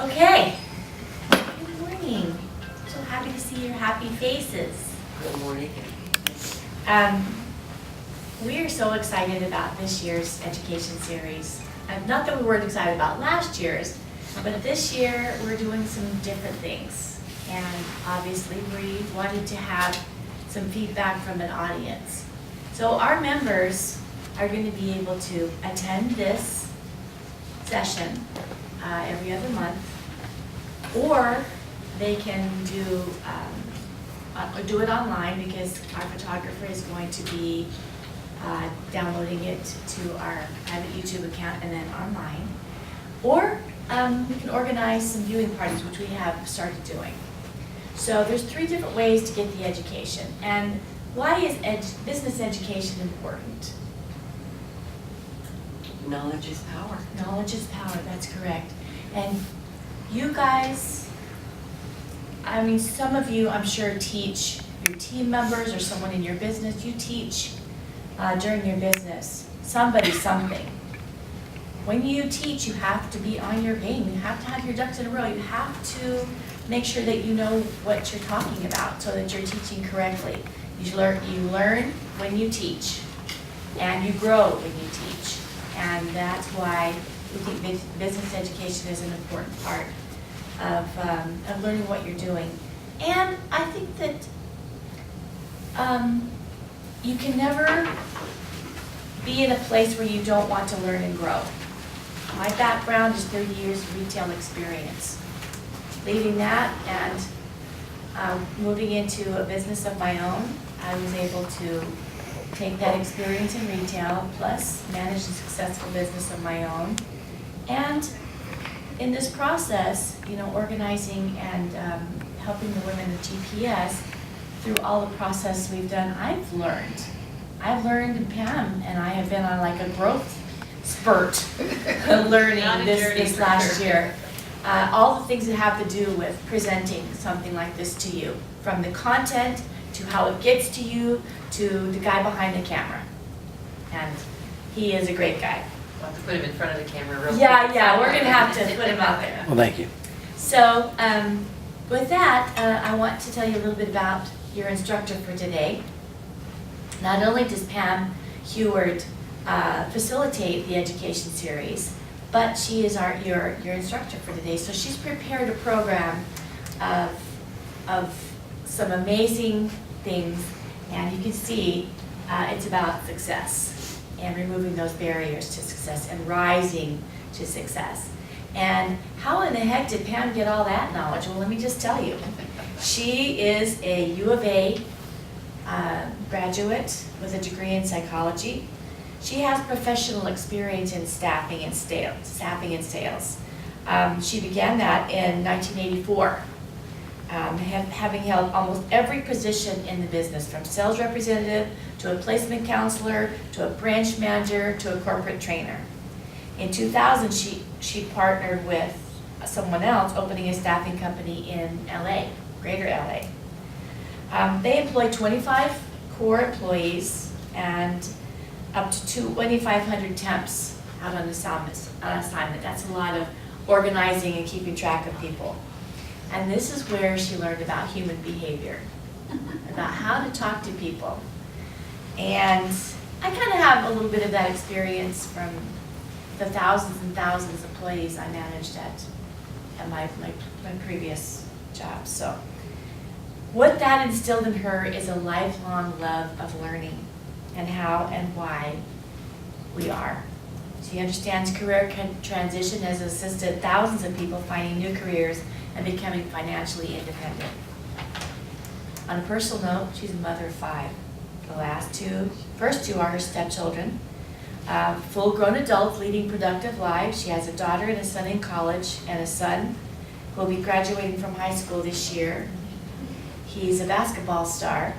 Okay. Good morning. So happy to see your happy faces. Good morning. We are so excited about this year's education series. Not that we weren't excited about last year's, but this year we're doing some different things. And obviously we wanted to have some feedback from an audience. So our members are going to be able to attend this session every other month, or they can do it online because our photographer is going to be downloading it to our private YouTube account and then online. Or we can organize some viewing parties, which we have started doing. So there's 3 different ways to get the education. And why is business education important? Knowledge is power. Knowledge is power, that's correct. And you guys, I mean, some of you, I'm sure, teach your team members or someone in your business. You teach during your business somebody something. When you teach, you have to be on your game. You have to have your ducks in a row. You have to make sure that you know what you're talking about so that you're teaching correctly. You learn when you teach, and you grow when you teach. And that's why we think business education is an important part of learning what you're doing. And I think that you can never be in a place where you don't want to learn and grow. My background is 30 years of retail experience. Leaving that and moving into a business of my own, I was able to take that experience in retail, plus manage a successful business of my own. And in this process, organizing and helping the women at GPS through all the process we've done, I've learned, and Pam and I have been on like a growth spurt learning this last year. All the things that have to do with presenting something like this to you, from the content to how it gets to you, to the guy behind the camera. And he is a great guy. We'll have to put him in front of the camera real quick. Yeah, we're gonna have to put him out there. Well, thank you. So, with that, I want to tell you a little bit about your instructor for today. Not only does Pam Heward facilitate the education series, but she is your instructor for today. So she's prepared a program of some amazing things, and you can see it's about success and removing those barriers to success and rising to success. And how in the heck did Pam get all that knowledge? Well, let me just tell you. She is a U of A graduate with a degree in psychology. She has professional experience in staffing and sales. She began that in 1984, having held almost every position in the business, from sales representative to a placement counselor to a branch manager to a corporate trainer. In 2000, she partnered with someone else, opening a staffing company in LA, Greater LA. They employ 25 core employees and up to 2,500 temps out on assignment. That's a lot of organizing and keeping track of people. And this is where she learned about human behavior, about how to talk to people. And I kind of have a little bit of that experience from the thousands and thousands of employees I managed at my previous job. So what that instilled in her is a lifelong love of learning and how and why we are. She understands career transition, has assisted thousands of people finding new careers and becoming financially independent. On a personal note, she's a mother of 5. The first two are her stepchildren. Full-grown adults leading productive lives. She has a daughter and a son in college, and a son who will be graduating from high school this year. He's a basketball star.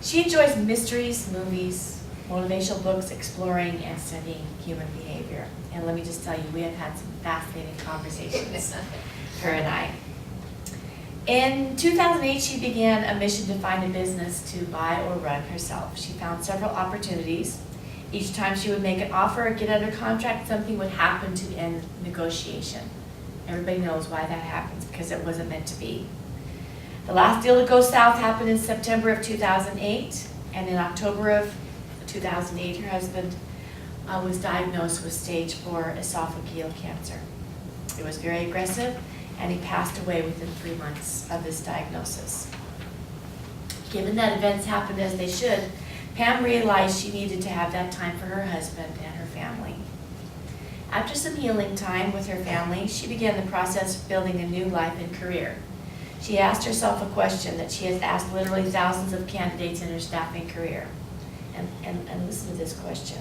She enjoys mysteries, movies, motivational books, exploring and studying human behavior. And let me just tell you, we have had some fascinating conversations, her and I. In 2008, she began a mission to find a business to buy or run herself. She found several opportunities. Each time she would make an offer or get under contract, something would happen to end negotiation. Everybody knows why that happens, because it wasn't meant to be. The last deal to go south happened in September of 2008, and in October of 2008, her husband was diagnosed with stage 4 esophageal cancer. It was very aggressive, and he passed away within 3 months of this diagnosis. Given that events happened as they should, Pam realized she needed to have that time for her husband and her family. After some healing time with her family, she began the process of building a new life and career. She asked herself a question that she has asked literally thousands of candidates in her staffing career. And listen to this question.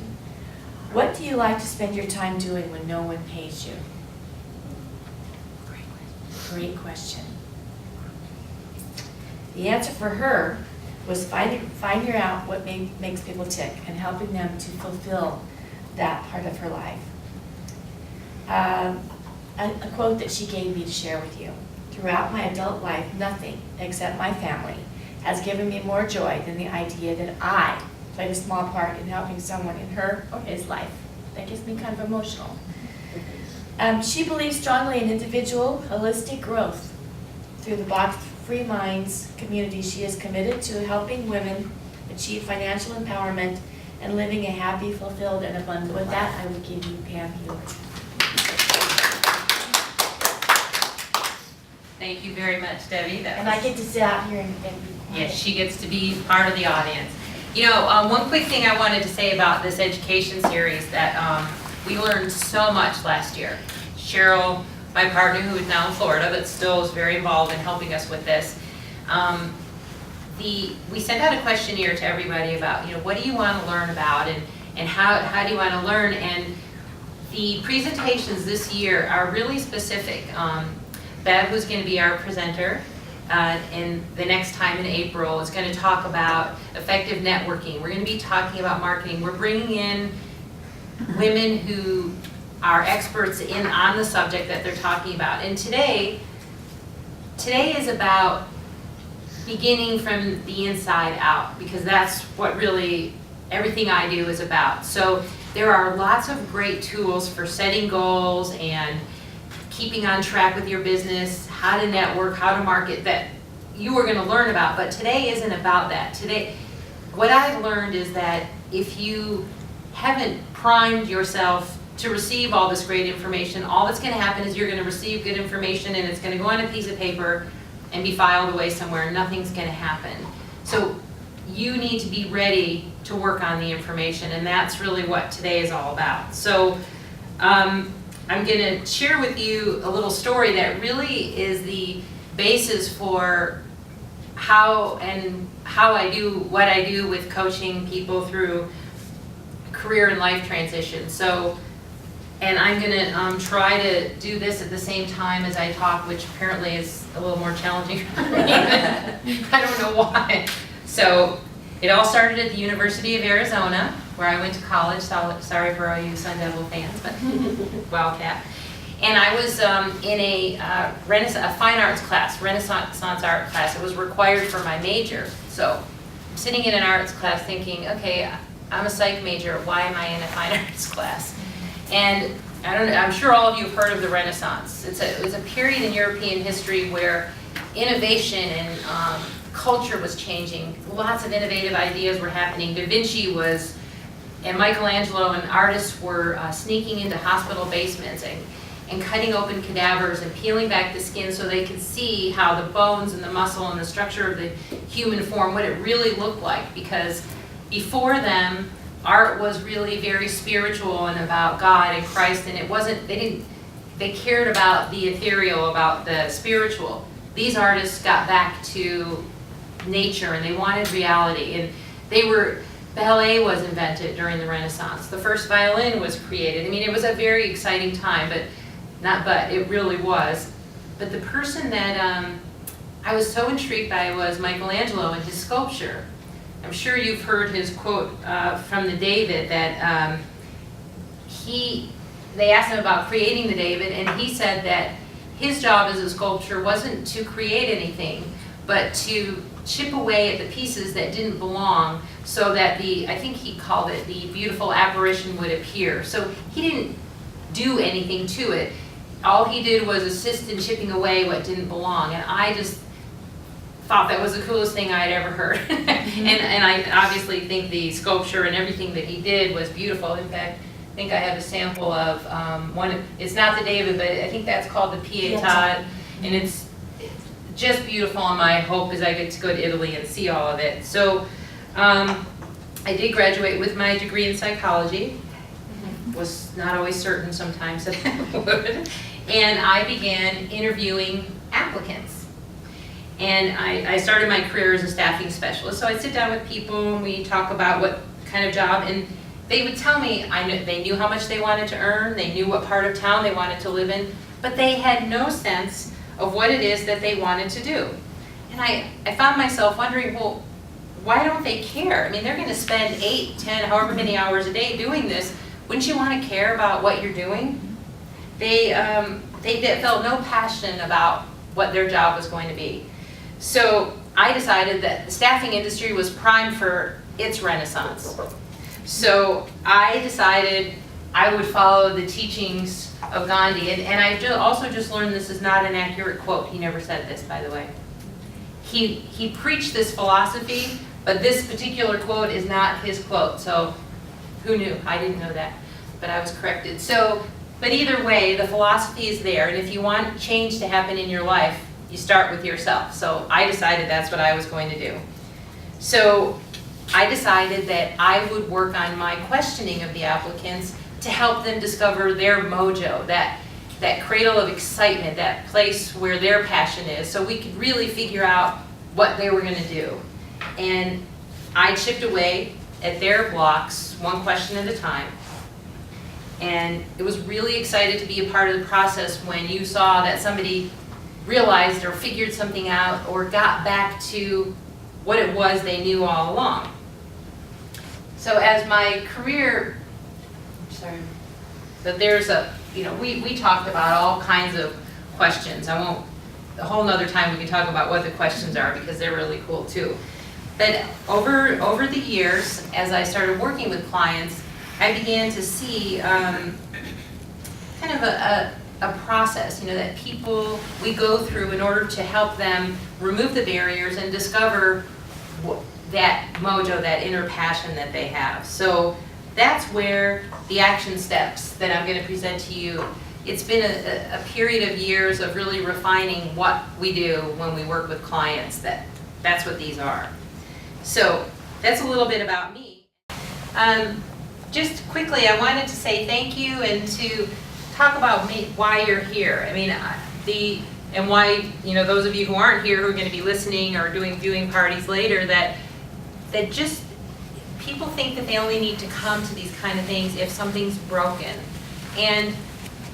What do you like to spend your time doing when no one pays you? Great question. The answer for her was finding out what makes people tick and helping them to fulfill that part of her life. A quote that she gave me to share with you. Throughout my adult life, nothing except my family has given me more joy than the idea that I played a small part in helping someone in her or his life. That gets me kind of emotional. She believes strongly in individual, holistic growth. Through the Box Free Minds community, she is committed to helping women achieve financial empowerment and living a happy, fulfilled, and abundant. With that, I will give you Pam Hewlett. Thank you very much, Debbie. And I get to sit out here and be quiet. Yes, she gets to be part of the audience. You know, one quick thing I wanted to say about this education series that we learned so much last year. Cheryl, my partner, who is now in Florida, but still is very involved in helping us with this. We sent out a questionnaire to everybody about, what do you want to learn about and how do you want to learn? And the presentations this year are really specific. Bev, who's going to be our presenter, and the next time in April is going to talk about effective networking. We're going to be talking about marketing. We're bringing in women who are experts on the subject that they're talking about. And today is about beginning from the inside out, because that's what really everything I do is about. So there are lots of great tools for setting goals and keeping on track with your business, how to network, how to market, that you are going to learn about. But today isn't about that. Today, what I've learned is that if you haven't primed yourself to receive all this great information, all that's going to happen is you're going to receive good information and it's going to go on a piece of paper and be filed away somewhere, and nothing's going to happen. So you need to be ready to work on the information, and that's really what today is all about. So I'm going to share with you a little story that really is the basis for how I do what I do with coaching people through career and life transition. So, and I'm going to try to do this at the same time as I talk, which apparently is a little more challenging for me. I don't know why. So it all started at the University of Arizona, where I went to college. Sorry for all you Sun Devil fans, but Wildcat. And I was in a fine arts class, Renaissance art class. It was required for my major. So I'm sitting in an arts class thinking, okay, I'm a psych major. Why am I in a fine arts class? And I'm sure all of you have heard of the Renaissance. It was a period in European history where innovation and culture was changing. Lots of innovative ideas were happening. Da Vinci and Michelangelo and artists were sneaking into hospital basements and cutting open cadavers and peeling back the skin so they could see how the bones and the muscle and the structure of the human form, what it really looked like. Because before them, art was really very spiritual and about God and Christ, and it wasn't, they cared about the ethereal, about the spiritual. These artists got back to nature and they wanted reality, and ballet was invented during the Renaissance. The first violin was created. I mean, it was a very exciting time, it really was. But the person that I was so intrigued by was Michelangelo and his sculpture. I'm sure you've heard his quote from the David that they asked him about creating the David, and he said that his job as a sculptor wasn't to create anything, but to chip away at the pieces that didn't belong so that I think he called it the beautiful apparition would appear. So he didn't do anything to it. all he did was assist in chipping away what didn't belong, and I just thought that was the coolest thing I'd ever heard. And I obviously think the sculpture and everything that he did was beautiful. In fact, I think I have a sample of it's not the David, but I think that's called the Pietà, and it's just beautiful, and my hope is I get to go to Italy and see all of it. So I did graduate with my degree in psychology. Was not always certain sometimes that I would. And I began interviewing applicants. And I started my career as a staffing specialist. So I'd sit down with people and we talk about what kind of job, and they would tell me they knew how much they wanted to earn, they knew what part of town they wanted to live in, but they had no sense of what it is that they wanted to do. And I found myself wondering, well, why don't they care? I mean, they're gonna spend 8, 10, however many hours a day doing this. Wouldn't you want to care about what you're doing? They felt no passion about what their job was going to be. So I decided that the staffing industry was primed for its renaissance. So I decided I would follow the teachings of Gandhi. And I also just learned this is not an accurate quote. He never said this, by the way. He preached this philosophy, but this particular quote is not his quote. So who knew? I didn't know that, but I was corrected. So, but either way, the philosophy is there, and if you want change to happen in your life, you start with yourself. So I decided that's what I was going to do. So I decided that I would work on my questioning of the applicants to help them discover their mojo, that cradle of excitement, that place where their passion is, so we could really figure out what they were going to do. And I chipped away at their blocks, one question at a time. And it was really excited to be a part of the process when you saw that somebody realized or figured something out or got back to what it was they knew all along. So as my career, but there's we talked about all kinds of questions. I won't, a whole nother time we can talk about what the questions are because they're really cool too. But over the years, as I started working with clients, I began to see kind of a process, that we go through in order to help them remove the barriers and discover that mojo, that inner passion that they have. So that's where the action steps that I'm going to present to you, it's been a period of years of really refining what we do when we work with clients. That's what these are. So that's a little bit about me. Just quickly, I wanted to say thank you and to talk about why you're here. I mean, and why, those of you who aren't here who are going to be listening or doing viewing parties later, that just people think that they only need to come to these kind of things if something's broken. And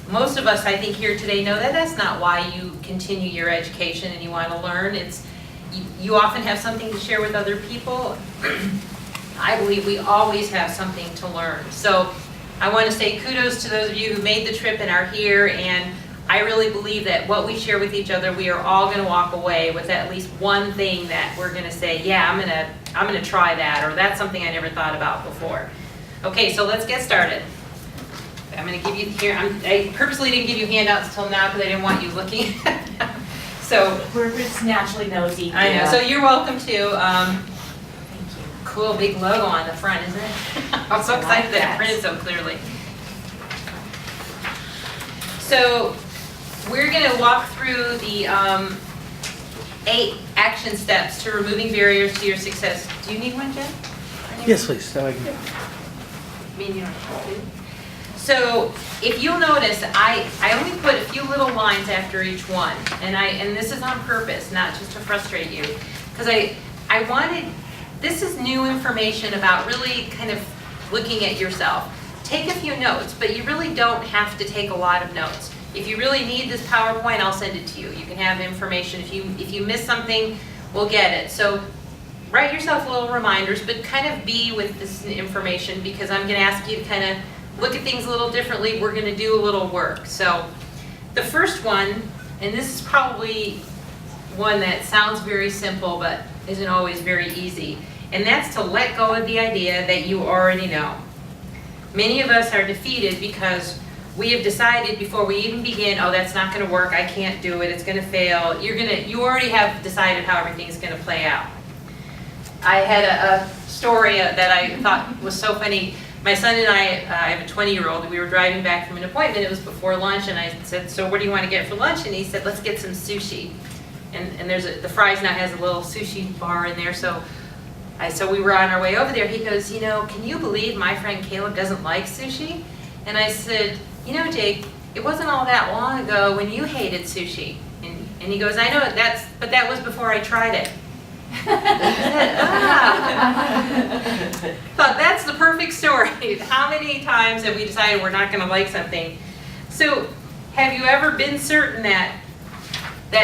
most of us, I think, here today know that that's not why you continue your education and you want to learn. You often have something to share with other people. I believe we always have something to learn. So I want to say kudos to those of you who made the trip and are here, and I really believe that what we share with each other, we are all going to walk away with at least one thing that we're going to say, yeah, I'm going to try that, or that's something I never thought about before. Okay, so let's get started. I'm going to give you here, I purposely didn't give you handouts until now because I didn't want you looking. So We're just naturally nosy. I know, so you're welcome to. Thank you. Cool big logo on the front, isn't it? I'm so excited that it printed so clearly. So we're going to walk through the 8 action steps to removing barriers to your success. Do you need one, Jen? Yes, please. So I can... Me and you don't have to. So if you'll notice, I only put a few little lines after each one, and this is on purpose, not just to frustrate you, because I wanted, this is new information about really kind of looking at yourself. Take a few notes, but you really don't have to take a lot of notes. If you really need this PowerPoint, I'll send it to you. You can have information. If you miss something, we'll get it. So write yourself little reminders, but kind of be with this information, because I'm going to ask you to kind of look at things a little differently. We're going to do a little work. So the first one, and this is probably one that sounds very simple but isn't always very easy, and that's to let go of the idea that you already know. Many of us are defeated because we have decided before we even begin, oh, that's not gonna work, I can't do it, it's gonna fail. You already have decided how everything's gonna play out. I had a story that I thought was so funny. My son and I have a 20-year-old, we were driving back from an appointment, it was before lunch, and I said, so what do you want to get for lunch? And he said, let's get some sushi. And the Fry's now has a little sushi bar in there, so we were on our way over there. He goes, can you believe my friend Caleb doesn't like sushi? And I said, Jake, it wasn't all that long ago when you hated sushi. And he goes, I know, but that was before I tried it. Thought that's the perfect story. How many times have we decided we're not going to like something? So have you ever been certain that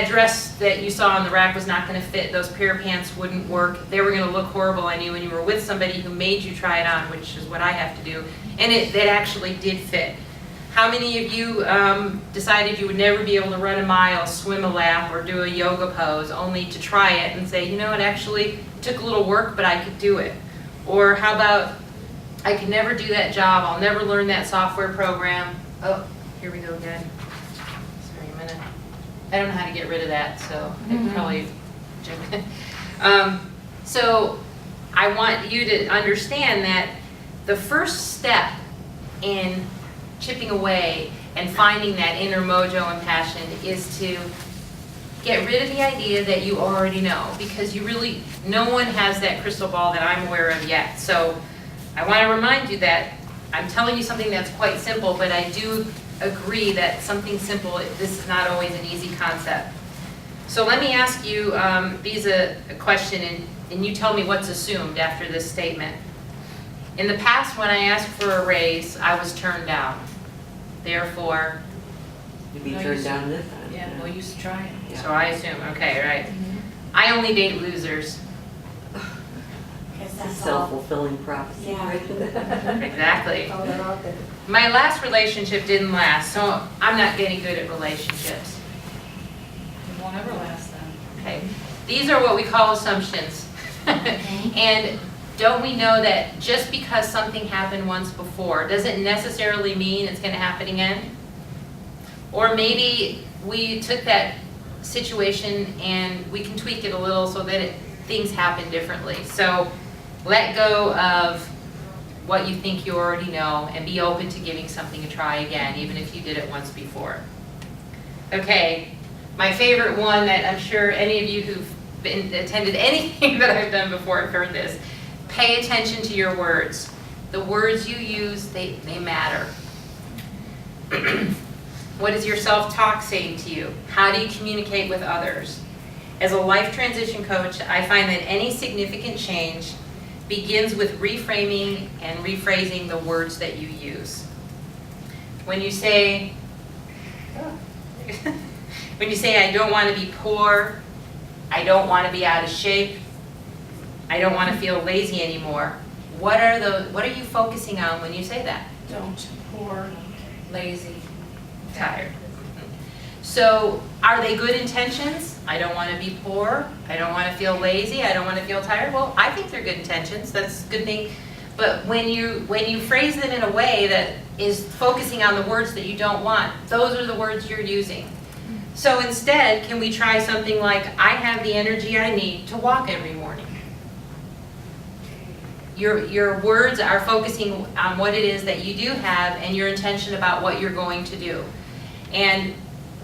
dress that you saw on the rack was not going to fit, those pair of pants wouldn't work, they were going to look horrible on you, and you were with somebody who made you try it on, which is what I have to do, and it actually did fit? How many of you decided you would never be able to run a mile, swim a lap, or do a yoga pose, only to try it and say, it actually took a little work, but I could do it? Or how about, I could never do that job, I'll never learn that software program. Oh, here we go again. Sorry, a minute. I don't know how to get rid of that, so I can probably so I want you to understand that the first step in chipping away and finding that inner mojo and passion is to get rid of the idea that you already know, because no one has that crystal ball that I'm aware of yet. So I want to remind you that I'm telling you something that's quite simple, but I do agree that something simple, this is not always an easy concept. So let me ask you, Visa, a question, and you tell me what's assumed after this statement. In the past, when I asked for a raise, I was turned down. Therefore, You'd be turned down this time. Yeah, no use to try it. Yeah. so I assume, okay, right. I only date losers. Because It's a that's all. self-fulfilling prophecy. Yeah. Right? Exactly. Oh, they're all good. My last relationship didn't last, so I'm not getting good at relationships. It won't ever last then. Okay, these are what we call assumptions. And don't we know that just because something happened once before doesn't necessarily mean it's going to happen again? Or maybe we took that situation and we can tweak it a little so that things happen differently. So let go of what you think you already know and be open to giving something a try again, even if you did it once before. Okay, my favorite one that I'm sure any of you who've attended anything that I've done before have heard this. Pay attention to your words. The words you use, they matter. What is your self-talk saying to you? How do you communicate with others? As a life transition coach, I find that any significant change begins with reframing and rephrasing the words that you use. When you say, I don't want to be poor, I don't want to be out of shape, I don't want to feel lazy anymore, what are you focusing on when you say that? Don't, poor, lazy. Tired. So are they good intentions? I don't want to be poor, I don't want to feel lazy, I don't want to feel tired. Well, I think they're good intentions, that's a good thing. But when you phrase it in a way that is focusing on the words that you don't want, those are the words you're using. So instead, can we try something like, I have the energy I need to walk every morning. Your words are focusing on what it is that you do have and your intention about what you're going to do. And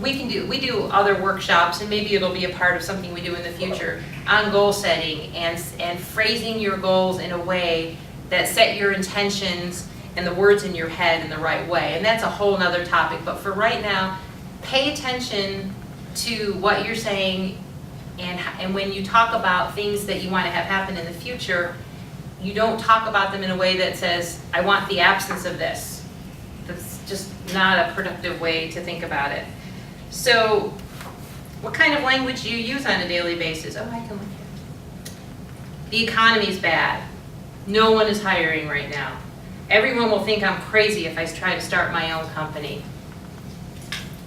we do other workshops, and maybe it'll be a part of something we do in the future, on goal setting and phrasing your goals in a way that set your intentions and the words in your head in the right way. And that's a whole nother topic. But for right now, pay attention to what you're saying, and when you talk about things that you want to have happen in the future, you don't talk about them in a way that says, I want the absence of this. That's just not a productive way to think about it. So what kind of language do you use on a daily basis? Oh, I can look here. The economy's bad. No one is hiring right now. Everyone will think I'm crazy if I try to start my own company.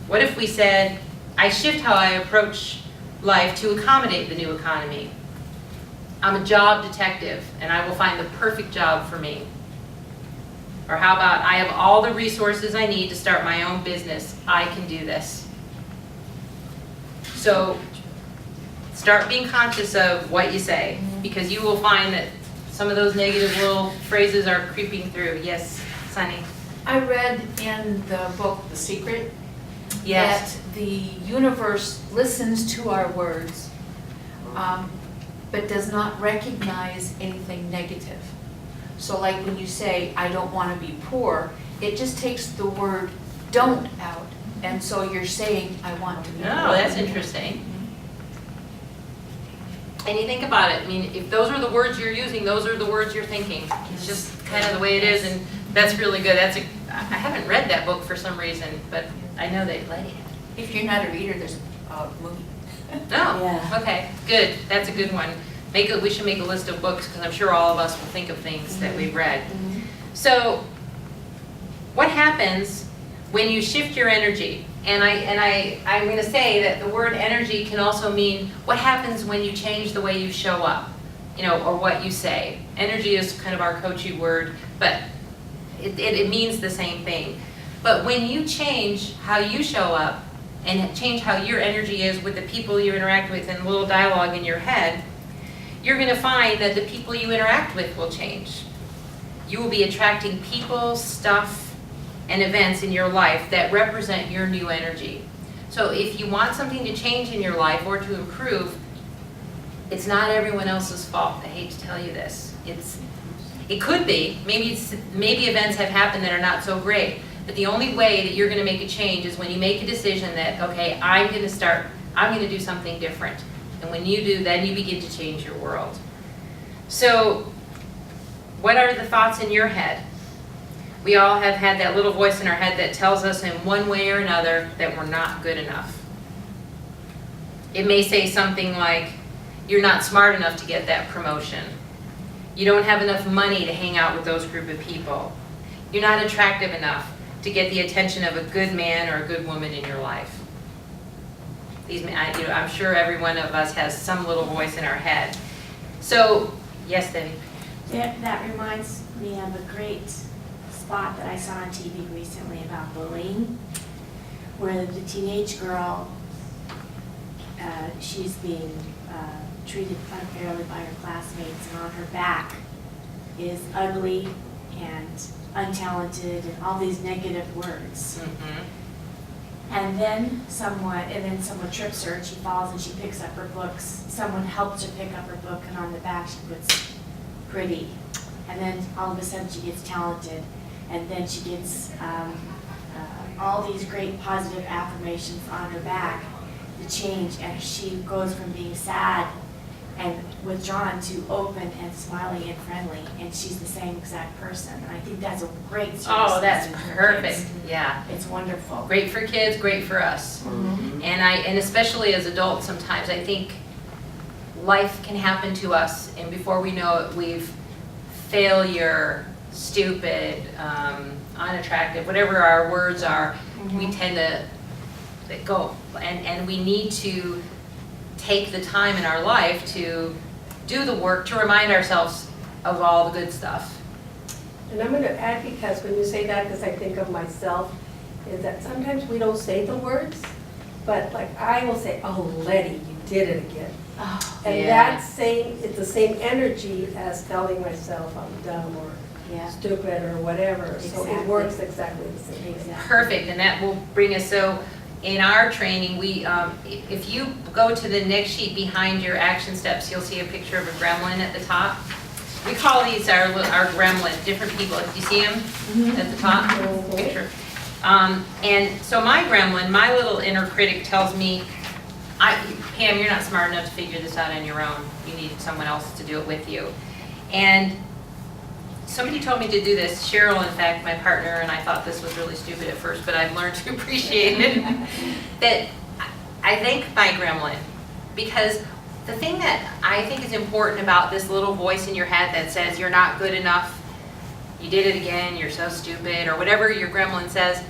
What if we said, I shift how I approach life to accommodate the new economy. I'm a job detective, and I will find the perfect job for me. Or how about, I have all the resources I need to start my own business. I can do this. So start being conscious of what you say, because you will find that some of those negative little phrases are creeping through. Yes, Sunny? I read in the book, The Secret, Yes. that the universe listens to our words, but does not recognize anything negative. So like when you say, I don't want to be poor, it just takes the word don't out. And so you're saying, I want to be poor. Oh, that's interesting. And you think about it, I mean, if those are the words you're using, those are the words you're thinking. It's just kind of the way it is, and that's really good. I haven't read that book for some reason, but I know that Letty had. If you're not a reader, there's a movie. No, Yeah. okay, good, that's a good one. We should make a list of books, because I'm sure all of us will think of things that we've read. So, what happens when you shift your energy? And I'm going to say that the word energy can also mean what happens when you change the way you show up, or what you say. Energy is kind of our coachy word, but it means the same thing. But when you change how you show up and change how your energy is with the people you interact with and a little dialogue in your head, you're going to find that the people you interact with will change. You will be attracting people, stuff, and events in your life that represent your new energy. So if you want something to change in your life or to improve, it's not everyone else's fault. I hate to tell you this. It could be. Maybe events have happened that are not so great. But the only way that you're going to make a change is when you make a decision that, okay, I'm going to do something different. And when you do, then you begin to change your world. So what are the thoughts in your head? We all have had that little voice in our head that tells us in one way or another that we're not good enough. It may say something like, you're not smart enough to get that promotion. You don't have enough money to hang out with those group of people. You're not attractive enough to get the attention of a good man or a good woman in your life. I'm sure every one of us has some little voice in our head. So, yes, Debbie? That reminds me of a great spot that I saw on TV recently about bullying, where the teenage girl, she's being treated unfairly by her classmates, and on her back is ugly and untalented and all these negative words. And then someone trips her and she falls and she picks up her books. Someone helps her pick up her book, and on the back she puts pretty. And then all of a sudden she gets talented, and then she gets all these great positive affirmations on her back to change, and she goes from being sad and withdrawn to open and smiling and friendly, and she's the same exact person. And I think that's a great service. Oh, that's message for perfect. kids. Yeah. It's wonderful. Great for kids, great for us. And especially as adults, sometimes I think life can happen to us, and before we know it, we've failure, stupid, unattractive, whatever our words are, we tend to go. And we need to take the time in our life to do the work to remind ourselves of all the good stuff. And I'm going to add, because when you say that, because I think of myself, is that sometimes we don't say the words, but like I will say, oh, Letty, you did it again. Oh, And Yeah. it's the same energy as telling myself I'm dumb or yeah. stupid or whatever. So Exactly. it works exactly the same way. Exactly. Perfect, and that will bring us, so in our training, if you go to the next sheet behind your action steps, you'll see a picture of a gremlin at the top. We call these our gremlin, different people. Do you see them at the top? Picture. And so my gremlin, my little inner critic tells me, Pam, you're not smart enough to figure this out on your own. You need someone else to do it with you. And somebody told me to do this, Cheryl, in fact, my partner, and I thought this was really stupid at first, but I've learned to appreciate it, that I thank my gremlin, because the thing that I think is important about this little voice in your head that says you're not good enough, you did it again, you're so stupid, or whatever your gremlin says,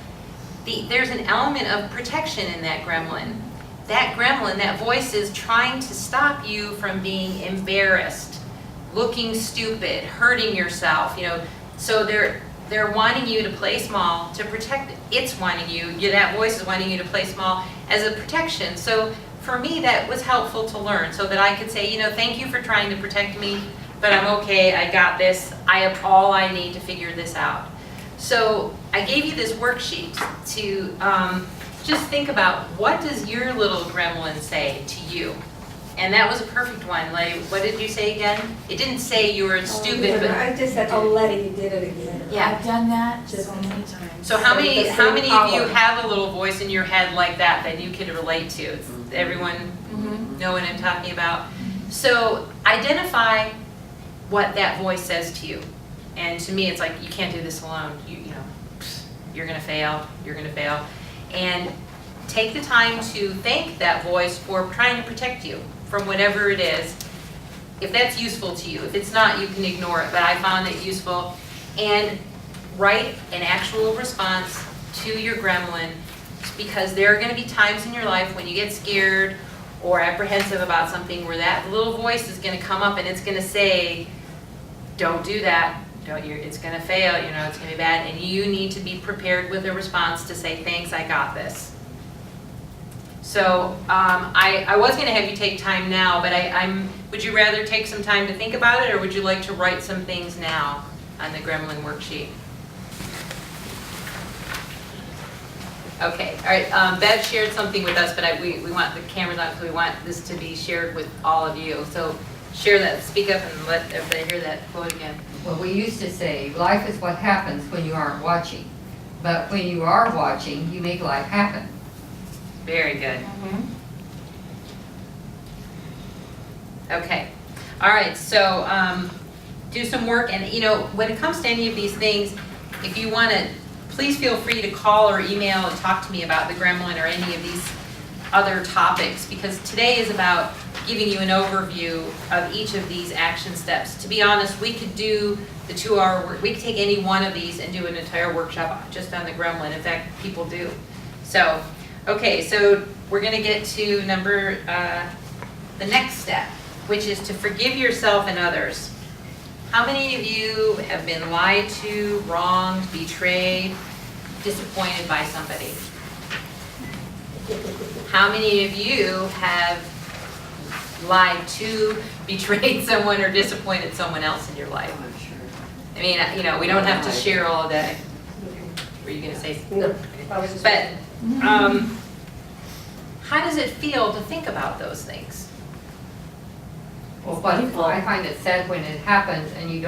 there's an element of protection in that gremlin. That gremlin, that voice is trying to stop you from being embarrassed, looking stupid, hurting yourself, so they're wanting you to play small to protect, it's wanting you, that voice is wanting you to play small as a protection. So for me, that was helpful to learn, so that I could say, you know, thank you for trying to protect me, but I'm okay, I got this, I have all I need to figure this out. So I gave you this worksheet to just think about, what does your little gremlin say to you? And that was a perfect one. Like, what did you say again? It didn't say you were stupid, but, I just said, oh, Letty, you did it again. Yeah. I've done that Just- so many times. so how The many same of you power. have a little voice in your head like that you can relate to? It's- Everyone Mhm. know what I'm talking about? So identify what that voice says to you. And to me, it's like, you can't do this alone. You know, you're gonna fail, you're gonna fail. And take the time to thank that voice for trying to protect you from whatever it is, if that's useful to you. If it's not, you can ignore it, but I found it useful. And write an actual response to your gremlin, because there are gonna be times in your life when you get scared or apprehensive about something where that little voice is gonna come up and it's gonna say, don't do that, it's gonna fail, you know, it's gonna be bad, and you need to be prepared with a response to say, thanks, I got this. So I was gonna have you take time now, but would you rather take some time to think about it, or would you like to write some things now on the gremlin worksheet? Okay, all right, Bev shared something with us, but we want the cameras on, so we want this to be shared with all of you. So share that, speak up and let everybody hear that quote again. Well, we used to say, life is what happens when you aren't watching. But when you are watching, you make life happen. Very good. Mhm. Okay, all right, so do some work, and you know, when it comes to any of these things, if you want to, please feel free to call or email and talk to me about the gremlin or any of these other topics, because today is about giving you an overview of each of these action steps. To be honest, we could do the 2-hour work, we could take any one of these and do an entire workshop just on the gremlin. In fact, people do. So, okay, so we're gonna get to the next step, which is to forgive yourself and others. How many of you have been lied to, wronged, betrayed, disappointed by somebody? How many of you have lied to, betrayed someone, or disappointed someone else in your life? Oh, I'm sure. I mean, you know, we don't have to share all of that. Were you gonna say? No, I was just. But, how does it feel to think about those things? Well, but I find it sad when it happens and you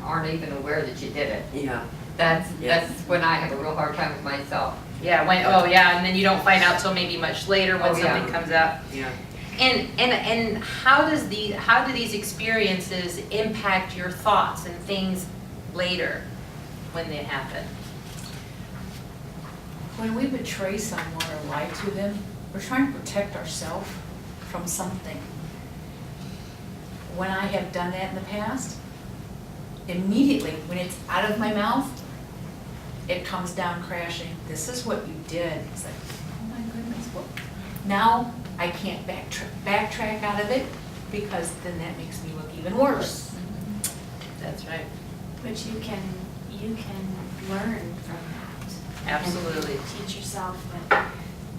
aren't even aware that you did it. Yeah, That's Yes. when I have a real hard time with myself. Yeah, oh yeah, and then you don't find out till maybe much later when Oh, yeah. something comes up. yeah. And how do these experiences impact your thoughts and things later when they happen? When we betray someone or lie to them, we're trying to protect ourselves from something. When I have done that in the past, immediately, when it's out of my mouth, it comes down crashing. This is what you did. It's like, oh my goodness, what? Now I can't backtrack out of it, because then that makes me look even worse. That's right. But you can learn from that. Absolutely. And teach yourself that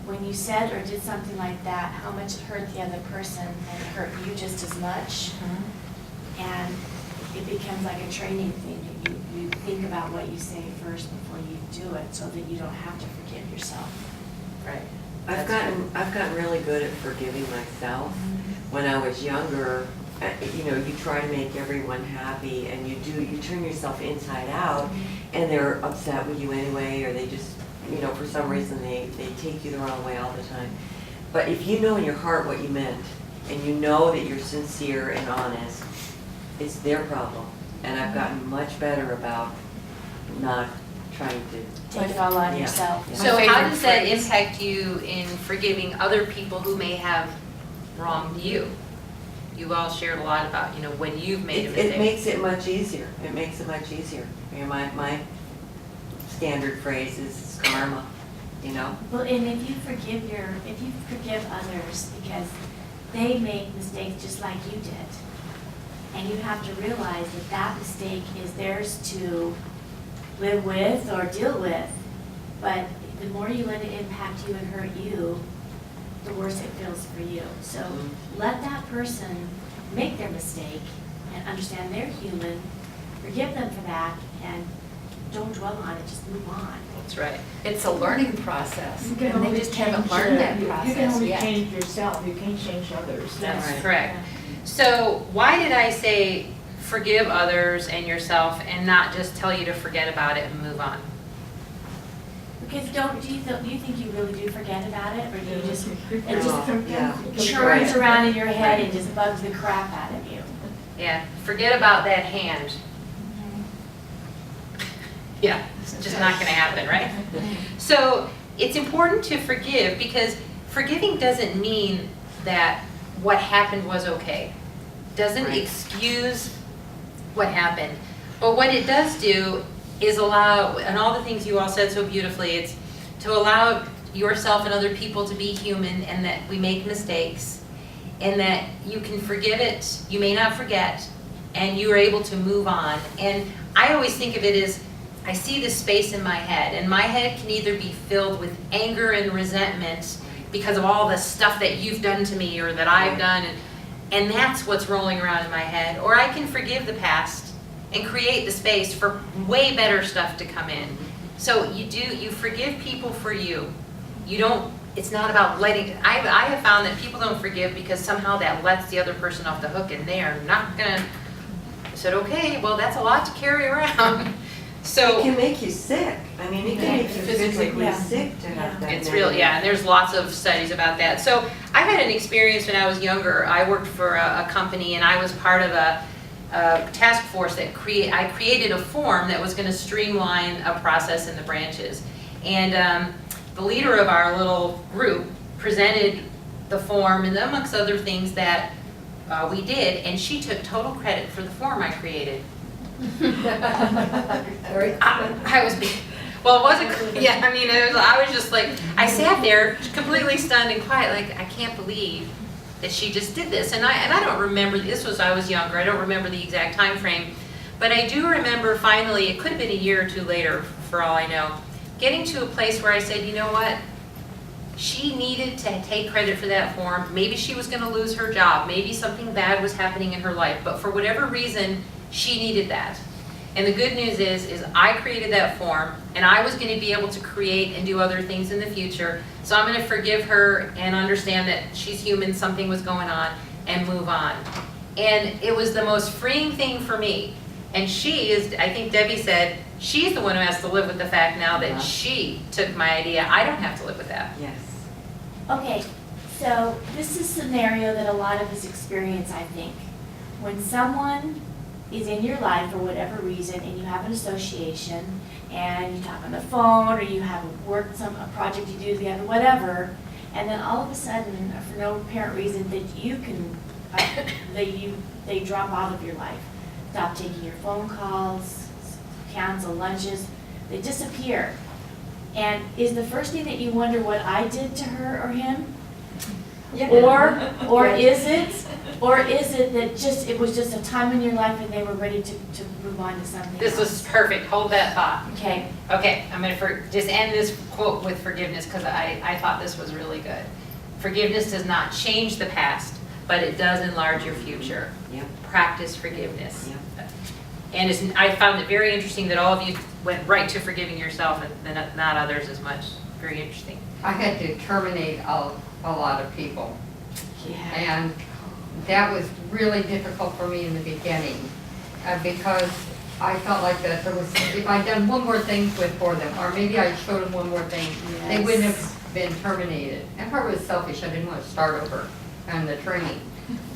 when you said or did something like that, how much it hurt the other person, and it hurt you just as much. And it becomes like a training thing. You think about what you say first before you do it, so that you don't have to forgive yourself. Right. I've gotten really good at forgiving myself. When I was younger, you know, you try to make everyone happy, and you turn yourself inside out, and they're upset with you anyway, or they just, you know, for some reason they take you the wrong way all the time. But if you know in your heart what you meant, and you know that you're sincere and honest, it's their problem. And I've gotten much better about not trying to. Take it all on Yeah. yourself. Yeah. So how favorite does that phrase. impact you in forgiving other people who may have wronged you? You've all shared a lot about, you know, when you've made a It mistake. makes it much easier. It makes it much easier. You know, my standard phrase is karma, you know? Well, and if you forgive others, because they make mistakes just like you did, and you have to realize that that mistake is theirs to live with or deal with. But the more you let it impact you and hurt you, the worse it feels for you. So let that person make their mistake and understand they're human, forgive them for that, and don't dwell on it, just move on. That's right. It's a learning process, You can and they only just haven't change, learned that you can process only yet. change yourself, you can't change others. That's Right. correct. So why did I say forgive others and yourself and not just tell you to forget about it and move on? Because do you think you really do forget about it, or do you just, it No, just yeah. churns Right. around in your head and just bugs the crap out of you? Yeah, forget about that hand. Yeah, it's just not gonna happen, right? So it's important to forgive because forgiving doesn't mean that what happened was okay. Doesn't Right. excuse what happened. But what it does do is allow, and all the things you all said so beautifully, it's to allow yourself and other people to be human and that we make mistakes and that you can forgive it, you may not forget, and you are able to move on. And I always think of it as, I see this space in my head, and my head can either be filled with anger and resentment because of all the stuff that you've done to me or that I've done, and that's what's rolling around in my head, or I can forgive the past and create the space for way better stuff to come in. So you forgive people for you. You don't, it's not about letting, I have found that people don't forgive because somehow that lets the other person off the hook and they are not gonna, I said, okay, well, that's a lot to carry around. It So can make you sick. I mean, it can make you physically Yeah. sick to have that. it's real, yeah, and there's lots of studies about that. So I had an experience when I was younger. I worked for a company and I was part of a task force that I created a form that was gonna streamline a process in the branches. And the leader of our little group presented the form and amongst other things that we did, and she took total credit for the form I created. I was, well, it wasn't, yeah, I mean, I was just like, I sat there completely stunned and quiet, like, I can't believe that she just did this. And I don't remember, I was younger, I don't remember the exact time frame, but I do remember finally, it could have been a year or two later, for all I know, getting to a place where I said, you know what? She needed to take credit for that form. Maybe she was gonna lose her job, maybe something bad was happening in her life, but for whatever reason, she needed that. And the good news is I created that form, and I was gonna be able to create and do other things in the future. So I'm gonna forgive her and understand that she's human, something was going on, and move on. And it was the most freeing thing for me. And she is, I think Debbie said, she's the one who has to live with the fact now that she took my idea. I don't have to live with that. Yes. Okay, so this is a scenario that a lot of us experience, I think. When someone is in your life for whatever reason and you have an association and you talk on the phone or you have a project you do together, whatever, and then all of a sudden, for no apparent reason, that you can, they drop out of your life. Stop taking your phone calls, cancel lunches, they disappear. And is the first thing that you wonder what I did to her or him? Or is it that just, it was just a time in your life and they were ready to move on to something This else? was perfect. Hold that thought. Okay, Okay, I'm gonna just end this quote with forgiveness because I thought this was really good. Forgiveness does not change the past, but it does enlarge your future. Yep. Practice forgiveness. Yep. And I found it very interesting that all of you went right to forgiving yourself and not others as much. Very interesting. I had to terminate a lot of people. yeah. And that was really difficult for me in the beginning, because I felt like that there was, if I'd done one more thing for them, or maybe I showed them one more thing, they wouldn't have been terminated. And part was selfish, I didn't want to start over on the training.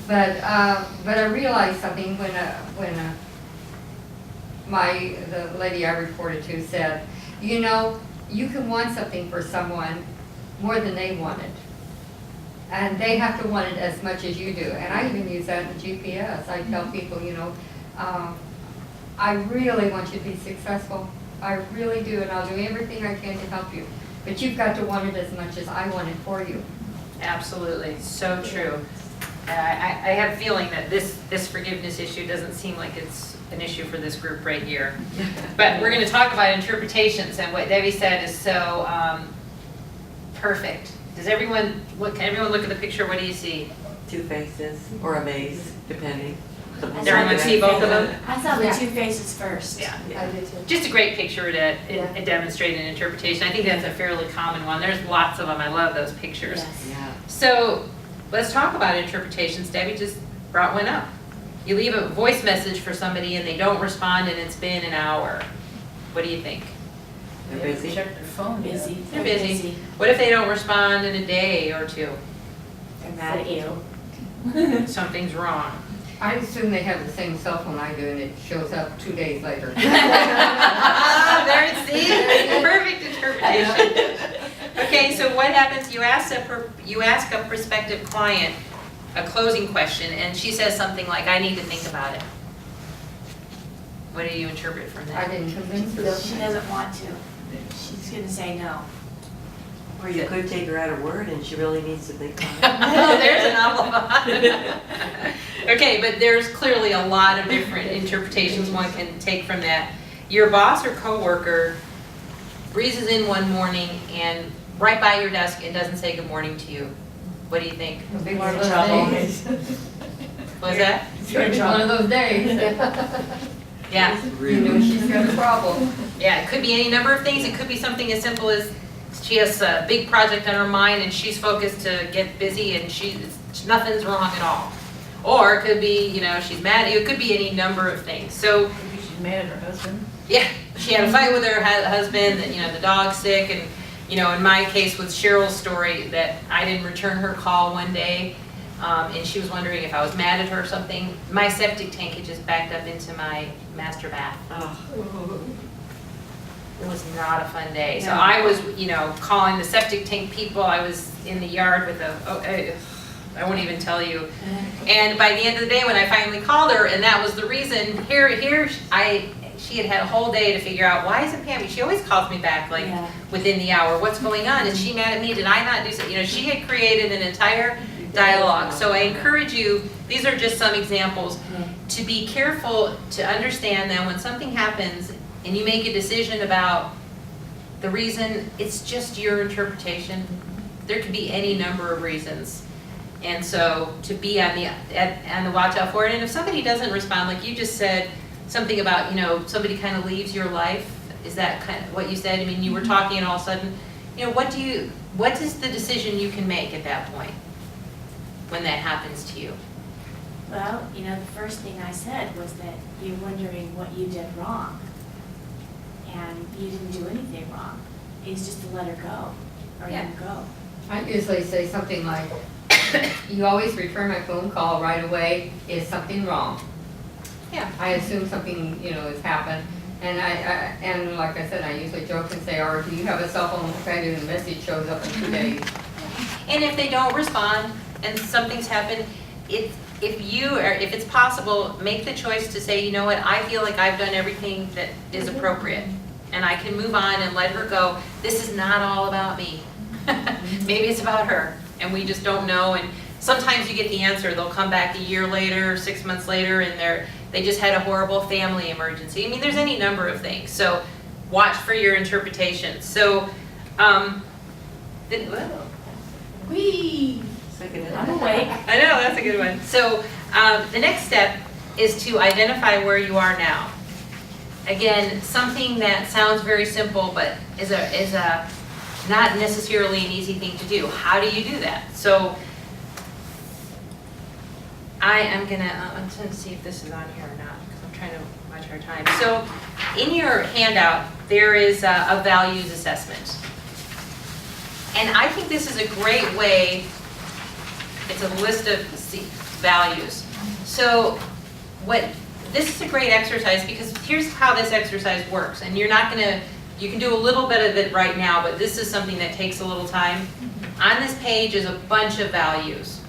But I realized something when the lady I reported to said, you know, you can want something for someone more than they want it. And they have to want it as much as you do. And I even use that in GPS. I tell people, you know, I really want you to be successful. I really do, and I'll do everything I can to help you. But you've got to want it as much as I want it for you. Absolutely, so true. I have a feeling that this forgiveness issue doesn't seem like it's an issue for this group right here. But we're gonna talk about interpretations, and what Debbie said is so perfect. Can everyone look at the picture? What do you see? Two faces or a maze, depending. Everyone see both of them? I saw the Yeah. 2 faces first. Yeah. Yeah. I did too. Just a great picture to Yeah. demonstrate an interpretation. I think that's a fairly common one. There's lots of them. I love those pictures. Yes. Yeah. So let's talk about interpretations. Debbie just brought one up. You leave a voice message for somebody and they don't respond and it's been an hour. What do you think? They're busy. Check their phone. yeah. Busy. They're busy. What if they don't respond in a day or two? They're mad at you. Something's wrong. I assume they have the same cell phone I do and it shows up 2 days later. There, see, perfect interpretation. Okay, so what happens, you ask a prospective client a closing question, and she says something like, I need to think about it. What do you interpret from I that? didn't convince her. She doesn't want to. She's gonna say no. Or you could take her at her word and she really needs to think on it. Oh, there's an awful. Okay, but there's clearly a lot of different interpretations one can take from that. Your boss or coworker breezes in one morning and right by your desk and doesn't say good morning to you. What do you think? It'll be You're one in of those trouble. days. What was that? You're in It'll be one of trouble. those days. Yeah, You know she's got a problem. yeah, it could be any number of things. It could be something as simple as she has a big project on her mind and she's focused to get busy and nothing's wrong at all. Or it could be, she's mad at you. It could be any number of things. So, Maybe she's mad at her husband. yeah, she had a fight with her husband, the dog's sick, and, in my case with Cheryl's story, that I didn't return her call one day, and she was wondering if I was mad at her or something. My septic tank had just backed up into my master bath. Oh, It was not a fun day. So Yeah. I was, calling the septic tank people. I was in the yard with I won't even tell you. And by the end of the day, when I finally called her, and that was the reason, she had had a whole day to figure out, why isn't Pam? She always calls me back Yeah. within the hour. What's going on? Is she mad at me? Did I not do something? She had created an entire dialogue. So I encourage you, these are just some examples, to be careful to understand that when something happens and you make a decision about the reason, it's just your interpretation. There could be any number of reasons. And so to be on the watch out for it. And if somebody doesn't respond, like you just said, something about, somebody kind of leaves your life, is that kind of what you said? I mean, you were talking and all of a sudden, what is the decision you can make at that point when that happens to you? Well, the first thing I said was that you're wondering what you did wrong. And you didn't do anything wrong. It's just to let her go, or let Yeah. him go. I usually say something like, you always return my phone call right away, is something wrong? Yeah. I assume something, has happened, and and like I said, I usually joke and say, or do you have a cell phone, and the message shows up in 2 days? And if they don't respond and something's happened, if it's possible, make the choice to say, you know what, I feel like I've done everything that is appropriate. And I can move on and let her go. This is not all about me. Maybe it's about her, and we just don't know. And sometimes you get the answer. They'll come back a year later, 6 months later, and they just had a horrible family emergency. I mean, there's any number of things. So watch for your interpretation. So, Whee! second. I'm awake. I know, that's a good one. So the next step is to identify where you are now. Again, something that sounds very simple, but is a not necessarily an easy thing to do. How do you do that? So I'm gonna see if this is on here or not, because I'm trying to watch our time. So in your handout, there is a values assessment. And I think this is a great way, it's a list of values. So this is a great exercise, because here's how this exercise works. And you can do a little bit of it right now, but this is something that takes a little time. On this page is a bunch of values.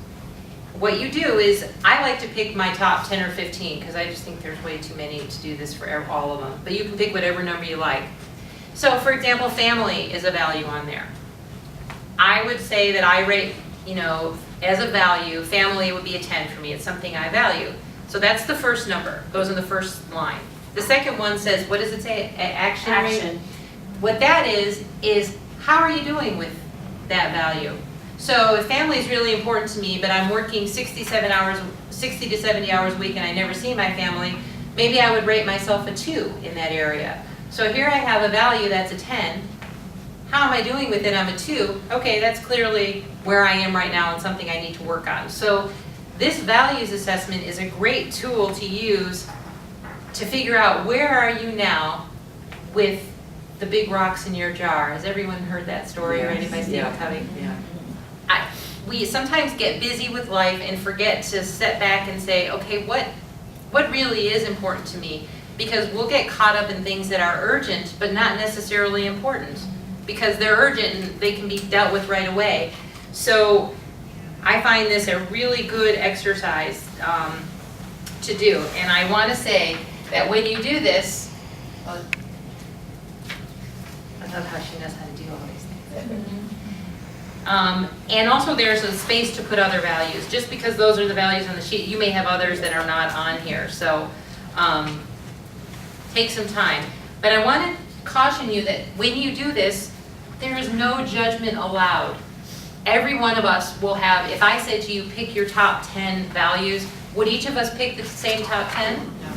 What you do is, I like to pick my top 10 or 15, because I just think there's way too many to do this for all of them. But you can pick whatever number you like. So for example, family is a value on there. I would say that I rate, as a value, family would be a 10 for me. It's something I value. So that's the first number, goes in the first line. The second one says, what does it say? Action rate? Action. What that is how are you doing with that value? So if family is really important to me, but I'm working 60 to 70 hours a week and I never see my family, maybe I would rate myself a 2 in that area. So here I have a value that's a 10. How am I doing with it? I'm a 2. Okay, that's clearly where I am right now and something I need to work on. So this values assessment is a great tool to use to figure out where are you now with the big rocks in your jar. Has everyone heard that story already by Stephen Yeah. Covey? Yeah. We sometimes get busy with life and forget to step back and say, okay, what really is important to me? Because we'll get caught up in things that are urgent, but not necessarily important. Because they're urgent and they can be dealt with right away. So I find this a really good exercise to do. And I want to say that when you do this, I love how she knows how to do all these things. And also there's a space to put other values. Just because those are the values on the sheet, you may have others that are not on here. So take some time. But I want to caution you that when you do this, there is no judgment allowed. Every one of us will have, if I said to you, pick your top 10 values, would each of us pick the same top 10? No.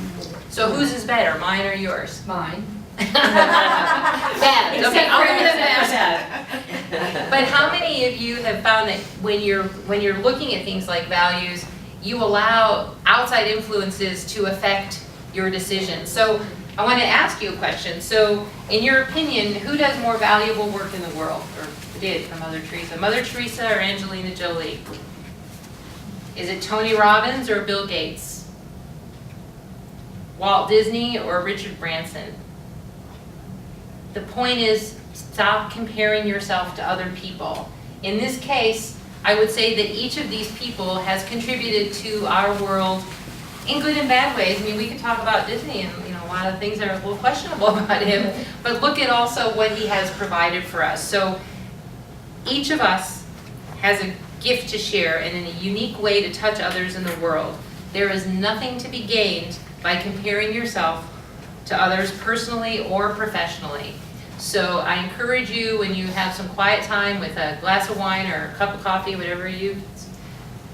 So whose is better, mine or yours? Mine. Bad. Okay, I'll give it a Except bad. But how many of you have found that when you're looking at things like values, you allow outside influences to affect your decisions? So I want to ask you a question. So in your opinion, who does more valuable work in the world, or did for Mother Teresa? Mother Teresa or Angelina Jolie? Is it Tony Robbins or Bill Gates? Walt Disney or Richard Branson? The point is, stop comparing yourself to other people. In this case, I would say that each of these people has contributed to our world in good and bad ways. I mean, we could talk about Disney and a lot of things that are a little questionable about him, but look at also what he has provided for us. So each of us has a gift to share and in a unique way to touch others in the world. There is nothing to be gained by comparing yourself to others personally or professionally. So I encourage you, when you have some quiet time with a glass of wine or a cup of coffee, whatever you,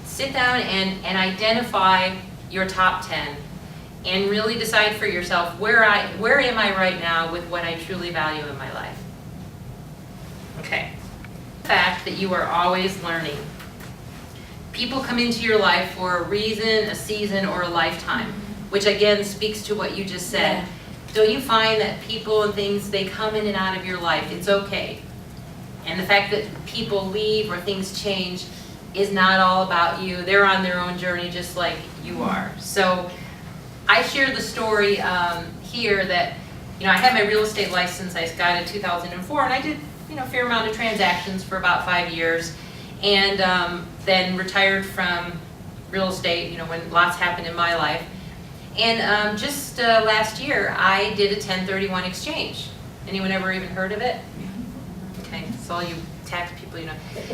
sit down and identify your top 10 and really decide for yourself where am I right now with what I truly value in my life. Okay. The fact that you are always learning. People come into your life for a reason, a season, or a lifetime, which again speaks to what you just said. Yeah. Don't you find that people and things, they come in and out of your life? It's okay. And the fact that people leave or things change is not all about you. They're on their own journey just like you are. So I share the story here that, I had my real estate license. I got it in 2004, and I did, a fair amount of transactions for about 5 years, and then retired from real estate, when lots happened in my life. And just last year, I did a 1031 exchange. Anyone ever even heard of it? Okay, so all you tax people,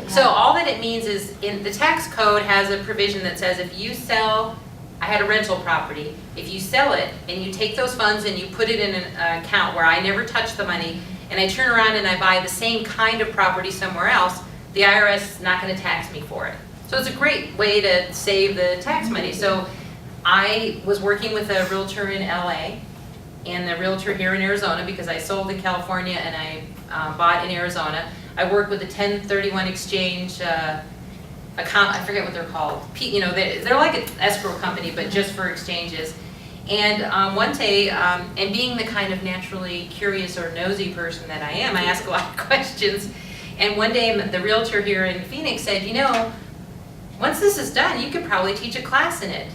So all that it means is, in the tax code has a provision that says if you sell, I had a rental property, if you sell it and you take those funds and you put it in an account where I never touch the money, and I turn around and I buy the same kind of property somewhere else, the IRS is not going to tax me for it. So it's a great way to save the tax money. So I was working with a realtor in LA and a realtor here in Arizona, because I sold in California and I bought in Arizona. I worked with a 1031 exchange account, I forget what they're called. They're like an escrow company, but just for exchanges. And one day, and being the kind of naturally curious or nosy person that I am, I ask a lot of questions. And one day, the realtor here in Phoenix said, once this is done, you could probably teach a class in it.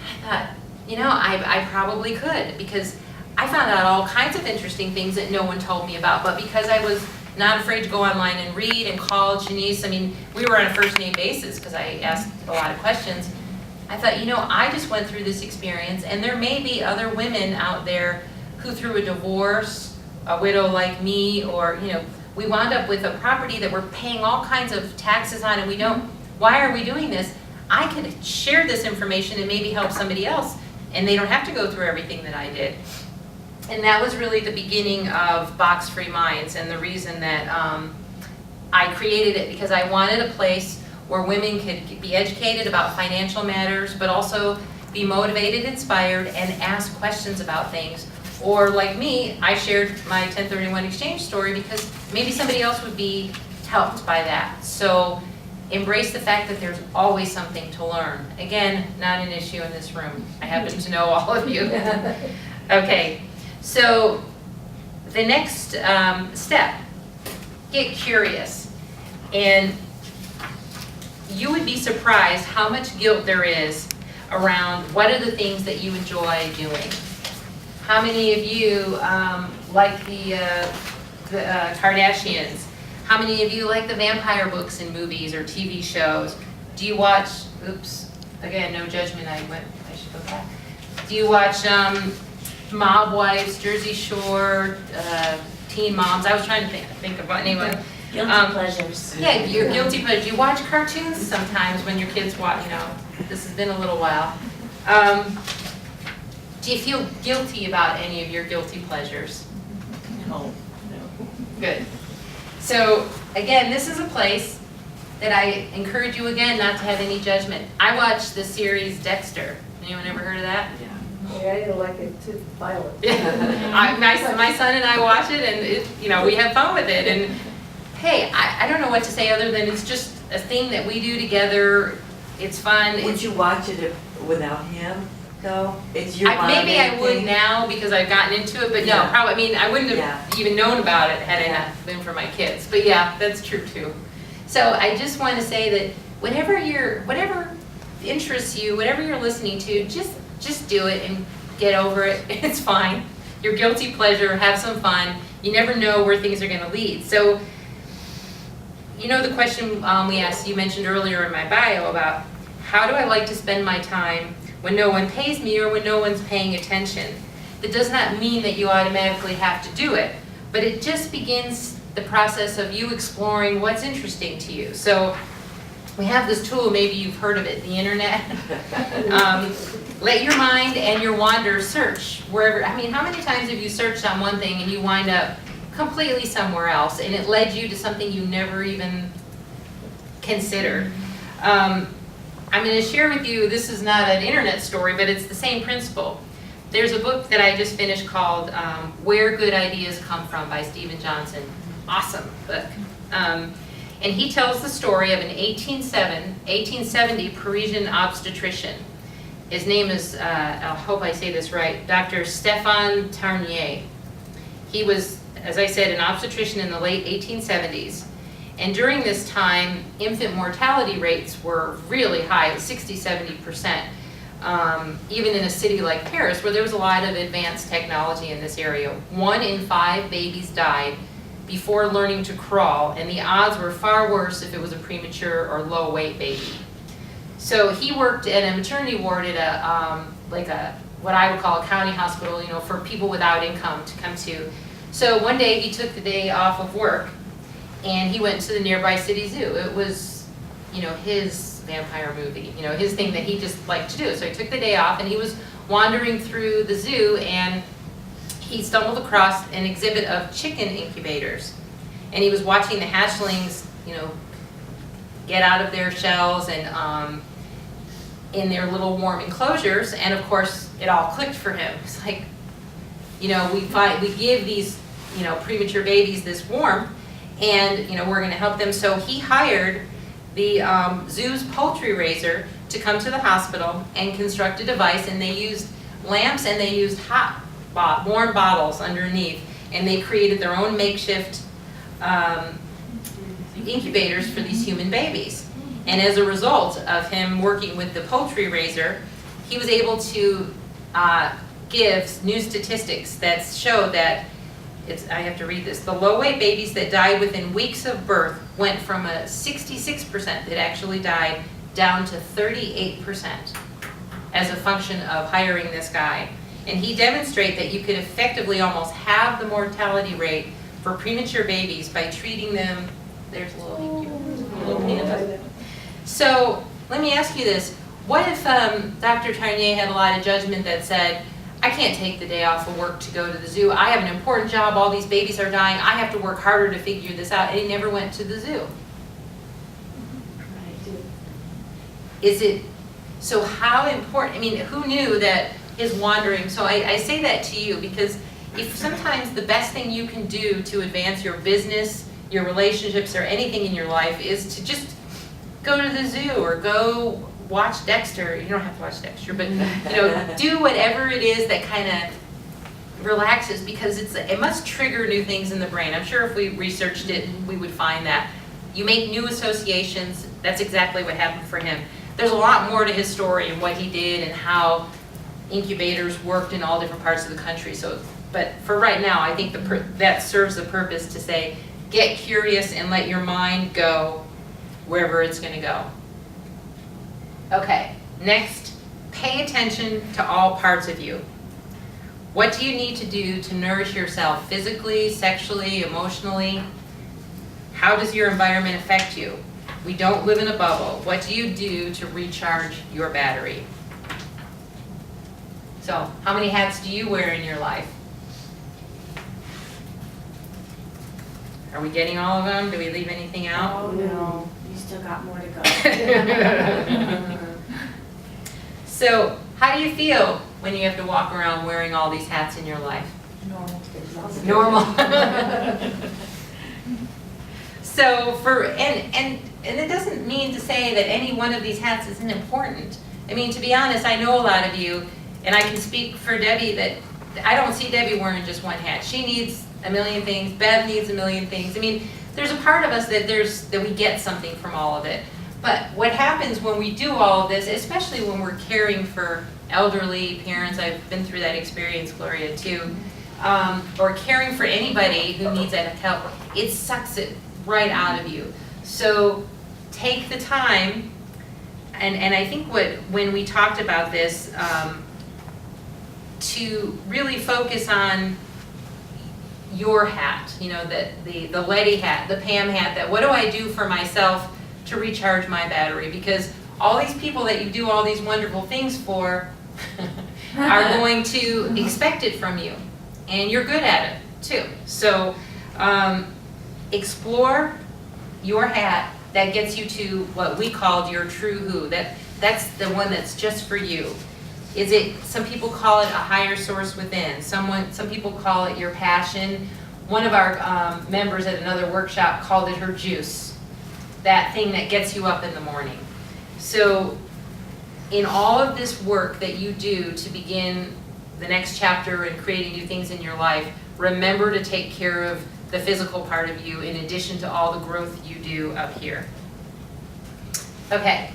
I thought, I probably could, because I found out all kinds of interesting things that no one told me about. But because I was not afraid to go online and read and call Janice, we were on a first name basis because I asked a lot of questions. I thought, I just went through this experience, and there may be other women out there who, through a divorce, a widow like me, or, we wound up with a property that we're paying all kinds of taxes on, and we don't why are we doing this? I could share this information and maybe help somebody else, and they don't have to go through everything that I did. And that was really the beginning of Box Free Minds, and the reason that I created it, because I wanted a place where women could be educated about financial matters, but also be motivated, inspired, and ask questions about things. Or like me, I shared my 1031 exchange story because maybe somebody else would be helped by that. So embrace the fact that there's always something to learn. Again, not an issue in this room. I happen to know all of you. Okay, so the next step, get curious. And you would be surprised how much guilt there is around what are the things that you enjoy doing. How many of you like the Kardashians? How many of you like the vampire books and movies or TV shows? Do you watch, oops, again, no judgment, I should go back. Do you watch Mob Wives, Jersey Shore, Teen Moms? I was trying to think of what name of Guilty pleasures. yeah, your guilty pleasure. You watch cartoons sometimes when your kids watch, you know, this has been a little while. Do you feel guilty about any of your guilty pleasures? No. Good. So again, this is a place that I encourage you again not to have any judgment. I watched the series Dexter. Anyone ever heard of that? Yeah, I didn't like it too violent. My son and I watch it, and it, you know, we have fun with it. And hey, I don't know what to say other than it's just a thing that we do together. It's fun. Would you watch it without him, though? It's your Maybe I bonding would thing? now because I've gotten into it, but no, Yeah. probably, I mean, I wouldn't have Yeah. even known about it had it Yeah. not been for my kids. But yeah, that's true too. So I just want to say that whatever interests you, whatever you're listening to, just do it and get over it. It's fine. Your guilty pleasure, have some fun. You never know where things are going to lead. So, you know the question we asked, you mentioned earlier in my bio about how do I like to spend my time when no one pays me or when no one's paying attention? That does not mean that you automatically have to do it, but it just begins the process of you exploring what's interesting to you. So we have this tool, maybe you've heard of it, the internet. Let your mind and your wander search wherever. I mean, how many times have you searched on one thing and you wind up completely somewhere else and it led you to something you never even considered? I'm going to share with you, this is not an internet story, but it's the same principle. There's a book that I just finished called Where Good Ideas Come From by Stephen Johnson. Awesome book. And he tells the story of an 1870 Parisian obstetrician. His name is, I hope I say this right, Dr. Stéphane Tarnier. He was, as I said, an obstetrician in the late 1870s. And during this time, infant mortality rates were really high, 60–70%. Even in a city like Paris, where there was a lot of advanced technology in this area. 1 in 5 babies died before learning to crawl, and the odds were far worse if it was a premature or low-weight baby. So he worked at a maternity ward at what I would call a county hospital, you know, for people without income to come to. So one day he took the day off of work, and he went to the nearby city zoo. It was, you know, his vampire movie, you know, his thing that he just liked to do. So he took the day off and he was wandering through the zoo and he stumbled across an exhibit of chicken incubators. And he was watching the hatchlings, you know, get out of their shells and in their little warm enclosures. And of course, it all clicked for him. It's like, you know, we give these, you know, premature babies this warmth, and you know we're going to help them. So he hired the zoo's poultry raiser to come to the hospital and construct a device, and they used lamps and they used warm bottles underneath, and they created their own makeshift incubators for these human babies. And as a result of him working with the poultry raiser, he was able to give new statistics that showed that I have to read this. The low-weight babies that died within weeks of birth went from a 66% that actually died down to 38% as a function of hiring this guy. And he demonstrated that you could effectively almost halve the mortality rate for premature babies by treating them. There's a little peanut butter. So let me ask you this. What if Dr. Tarnier had a lot of judgment that said, I can't take the day off of work to go to the zoo. I have an important job. All these babies are dying. I have to work harder to figure this out. And he never went to the zoo. Is it, so how important, I mean, who knew that his wandering, so I say that to you because if sometimes the best thing you can do to advance your business, your relationships, or anything in your life is to just go to the zoo or go watch Dexter. You don't have to watch Dexter, but do whatever it is that kind of relaxes because it must trigger new things in the brain. I'm sure if we researched it, we would find that. You make new associations. That's exactly what happened for him. There's a lot more to his story and what he did and how incubators worked in all different parts of the country. So, but for right now, I think that serves the purpose to say, get curious and let your mind go wherever it's going to go. Okay, next, pay attention to all parts of you. What do you need to do to nourish yourself physically, sexually, emotionally? How does your environment affect you? We don't live in a bubble. What do you do to recharge your battery? So, how many hats do you wear in your life? Are we getting all of them? Do we leave anything out? Oh, no, you still got more to go. So, how do you feel when you have to walk around wearing all these hats in your life? Normal. So and it doesn't mean to say that any one of these hats isn't important. I mean, to be honest, I know a lot of you, and I can speak for Debbie that I don't see Debbie wearing just one hat. She needs a million things. Bev needs a million things. I mean, there's a part of us that we get something from all of it. But what happens when we do all of this, especially when we're caring for elderly parents, I've been through that experience, Gloria, too, or caring for anybody who needs that help, it sucks it right out of you. So take the time, and I think when we talked about this, to really focus on your hat, the Letty hat, the Pam hat, that what do I do for myself to recharge my battery? Because all these people that you do all these wonderful things for are going to expect it from you, and you're good at it too. So explore your hat that gets you to what we called your true who. That's the one that's just for you. Is it, some people call it a higher source within. Some people call it your passion. One of our members at another workshop called it her juice. That thing that gets you up in the morning. So in all of this work that you do to begin the next chapter and creating new things in your life, remember to take care of the physical part of you in addition to all the growth you do up here. Okay.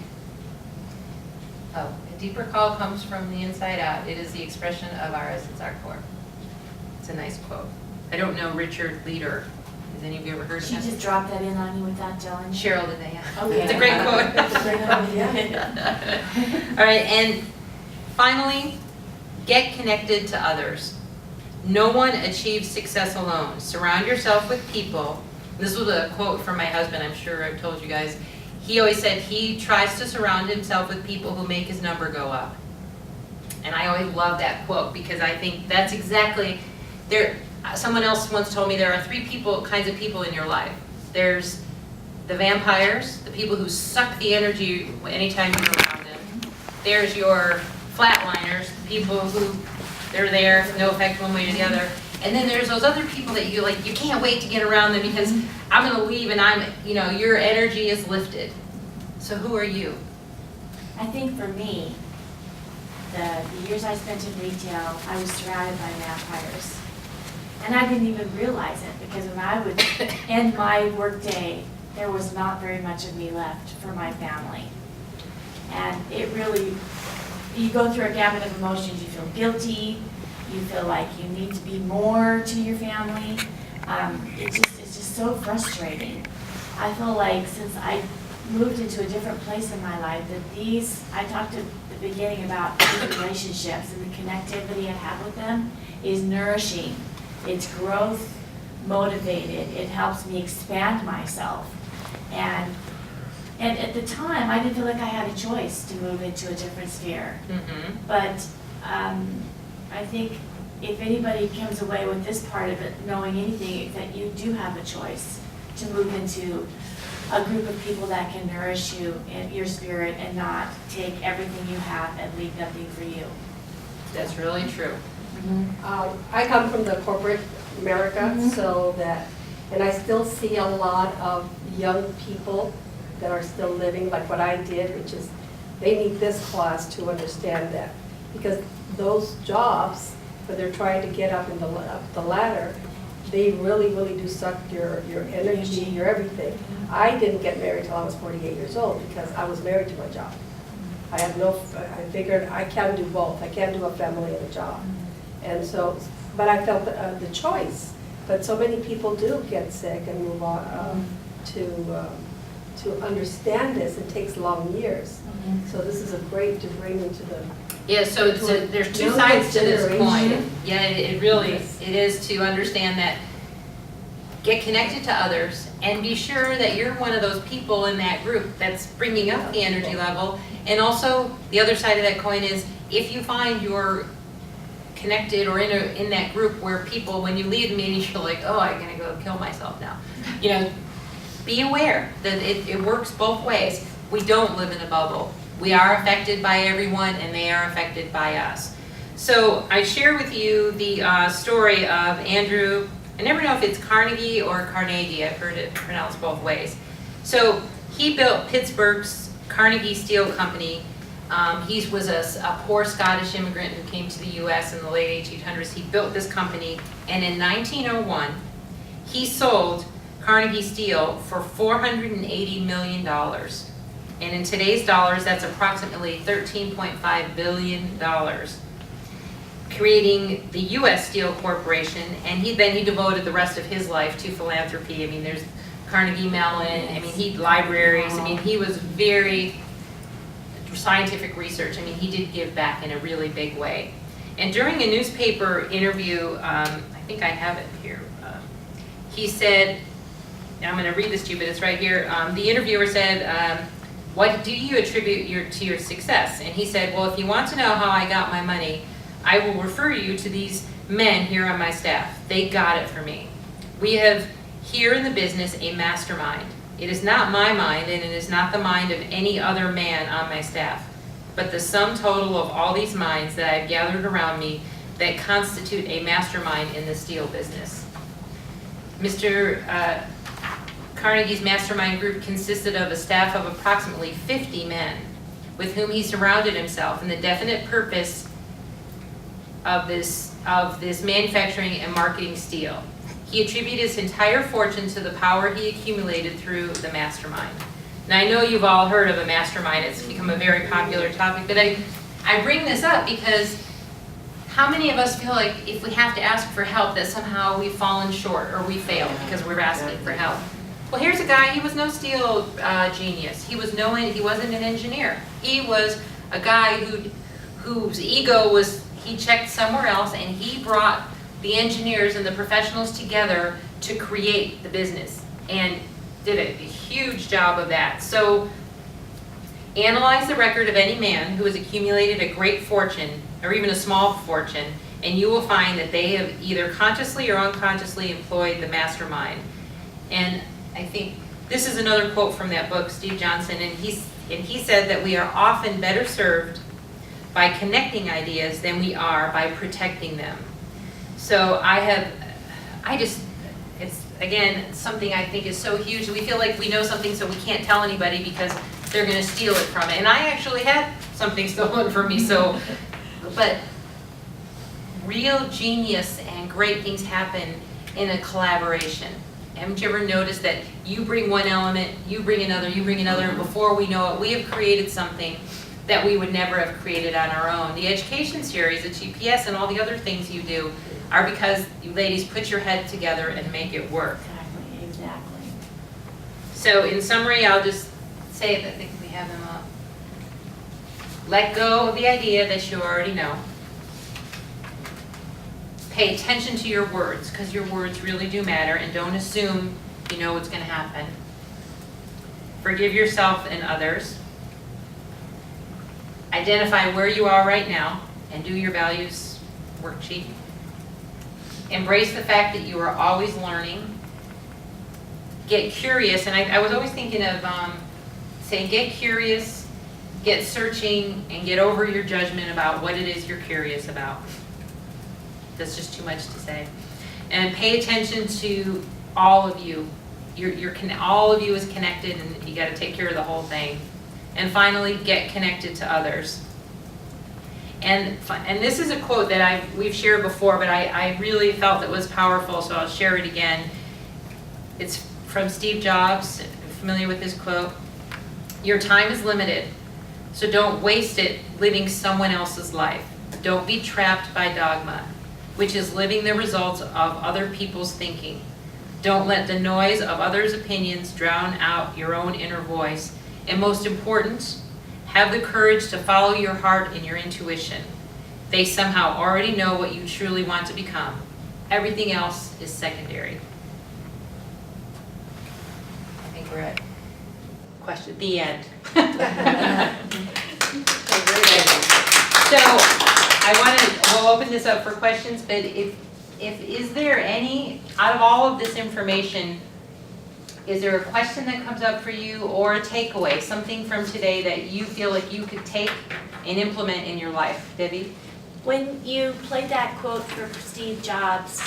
Oh, a deeper call comes from the inside out. It is the expression of our essence, our core. It's a nice quote. I don't know Richard Leader. Has any of you ever heard of She him? just dropped that in on you with that, Dylan. Cheryl did that, yeah. Okay. It's a great quote. That's a great idea. All right, and finally, get connected to others. No one achieves success alone. Surround yourself with people. This was a quote from my husband, I'm sure I've told you guys. He always said he tries to surround himself with people who make his number go up. And I always love that quote because I think that's exactly, someone else once told me there are three kinds of people in your life. There's the vampires, the people who suck the energy anytime you're around them. There's your flatliners, the people who they're there, no effect one way or the other. And then there's those other people that you can't wait to get around them because I'm gonna leave and your energy is lifted. So who are you? I think for me, the years I spent in retail, I was surrounded by vampires. And I didn't even realize it because when I would end my workday, there was not very much of me left for my family. And it really, you go through a gamut of emotions. You feel guilty, you feel like you need to be more to your family. It's just so frustrating. I feel like since I moved into a different place in my life, that I talked at the beginning about these relationships and the connectivity I have with them is nourishing. It's growth motivated. It helps me expand myself. And And at the time, I didn't feel like I had a choice to move into a different sphere. Mhm. But I think if anybody comes away with this part of it, knowing anything, that you do have a choice to move into a group of people that can nourish you and your spirit and not take everything you have and leave nothing for you. That's really true. I come from the corporate America, so that, and I still see a lot of young people that are still living like what I did, which is, they need this class to understand that. Because those jobs, where they're trying to get up the ladder, they really, really do suck your energy, your everything. I didn't get married till I was 48 years old because I was married to my job. I figured I can do both. I can't do a family and a job. And so, but I felt the choice. But so many people do get sick and move on to understand this. It takes long years. So this is a great to bring into the. Yeah, so there's two younger sides to this generation. coin. Yeah, it really, Yes. it is to understand that, get connected to others, and be sure that you're one of those people in that group that's bringing up the energy level. And also, the other side of that coin is, if you find you're connected or in that group where people, when you leave the meeting, you're like, oh, I'm gonna go kill myself now. You know, be aware that it works both ways. We don't live in a bubble. We are affected by everyone, and they are affected by us. So I share with you the story of Andrew. I never know if it's Carnegie or Carnegie. I've heard it pronounced both ways. So he built Pittsburgh's Carnegie Steel Company. He was a poor Scottish immigrant who came to the U.S. in the late 1800s. He built this company, and in 1901, he sold Carnegie Steel for $480 million. And in today's dollars, that's approximately $13.5 billion, creating the U.S. Steel Corporation. And then he devoted the rest of his life to philanthropy. I mean, there's Carnegie Mellon, I mean, libraries, I mean, he was very scientific research. I mean, he did give back in a really big way. And during a newspaper interview, I think I have it here, he said, and I'm going to read this to you, but it's right here. The interviewer said, what do you attribute to your success? And he said, well, if you want to know how I got my money, I will refer you to these men here on my staff. They got it for me. We have here in the business a mastermind. It is not my mind, and it is not the mind of any other man on my staff, but the sum total of all these minds that I have gathered around me that constitute a mastermind in the steel business. Mr. Carnegie's mastermind group consisted of a staff of approximately 50 men with whom he surrounded himself in the definite purpose of this manufacturing and marketing steel. He attributed his entire fortune to the power he accumulated through the mastermind. Now I know you've all heard of a mastermind, it's become a very popular topic, but I bring this up because how many of us feel like if we have to ask for help that somehow we've fallen short or we failed because we're asking for help? Well, here's a guy, he was no steel genius. He wasn't an engineer. He was a guy whose ego was, he checked somewhere else, and he brought the engineers and the professionals together to create the business and did a huge job of that. So analyze the record of any man who has accumulated a great fortune or even a small fortune, and you will find that they have either consciously or unconsciously employed the mastermind. And I think this is another quote from that book, Steve Johnson, and he said that we are often better served by connecting ideas than we are by protecting them. So it's again, something I think is so huge. We feel like we know something so we can't tell anybody because they're gonna steal it from it. And I actually had something stolen from me, so, but real genius and great things happen in a collaboration. Haven't you ever noticed that you bring one element, you bring another, and before we know it, we have created something that we would never have created on our own. The education series, the GPS, and all the other things you do are because you ladies put your head together and make it work. Exactly. So in summary, I'll just say that I think we have them up. Let go of the idea that you already know. Pay attention to your words, because your words really do matter, and don't assume you know what's going to happen. Forgive yourself and others. Identify where you are right now and do your values worksheet. Embrace the fact that you are always learning. Get curious, and I was always thinking of saying get curious, get searching, and get over your judgment about what it is you're curious about. That's just too much to say. And pay attention to all of you. All of you is connected, and you got to take care of the whole thing. And finally, get connected to others. And this is a quote that we've shared before, but I really felt it was powerful, so I'll share it again. It's from Steve Jobs. If you're familiar with this quote. Your time is limited, so don't waste it living someone else's life. Don't be trapped by dogma, which is living the results of other people's thinking. Don't let the noise of others' opinions drown out your own inner voice. And most important, have the courage to follow your heart and your intuition. They somehow already know what you truly want to become. Everything else is secondary. I think we're at the end. So we'll open this up for questions, but is there any, out of all of this information, is there a question that comes up for you or a takeaway, something from today that you feel like you could take and implement in your life? Debbie? When you played that quote for Steve Jobs,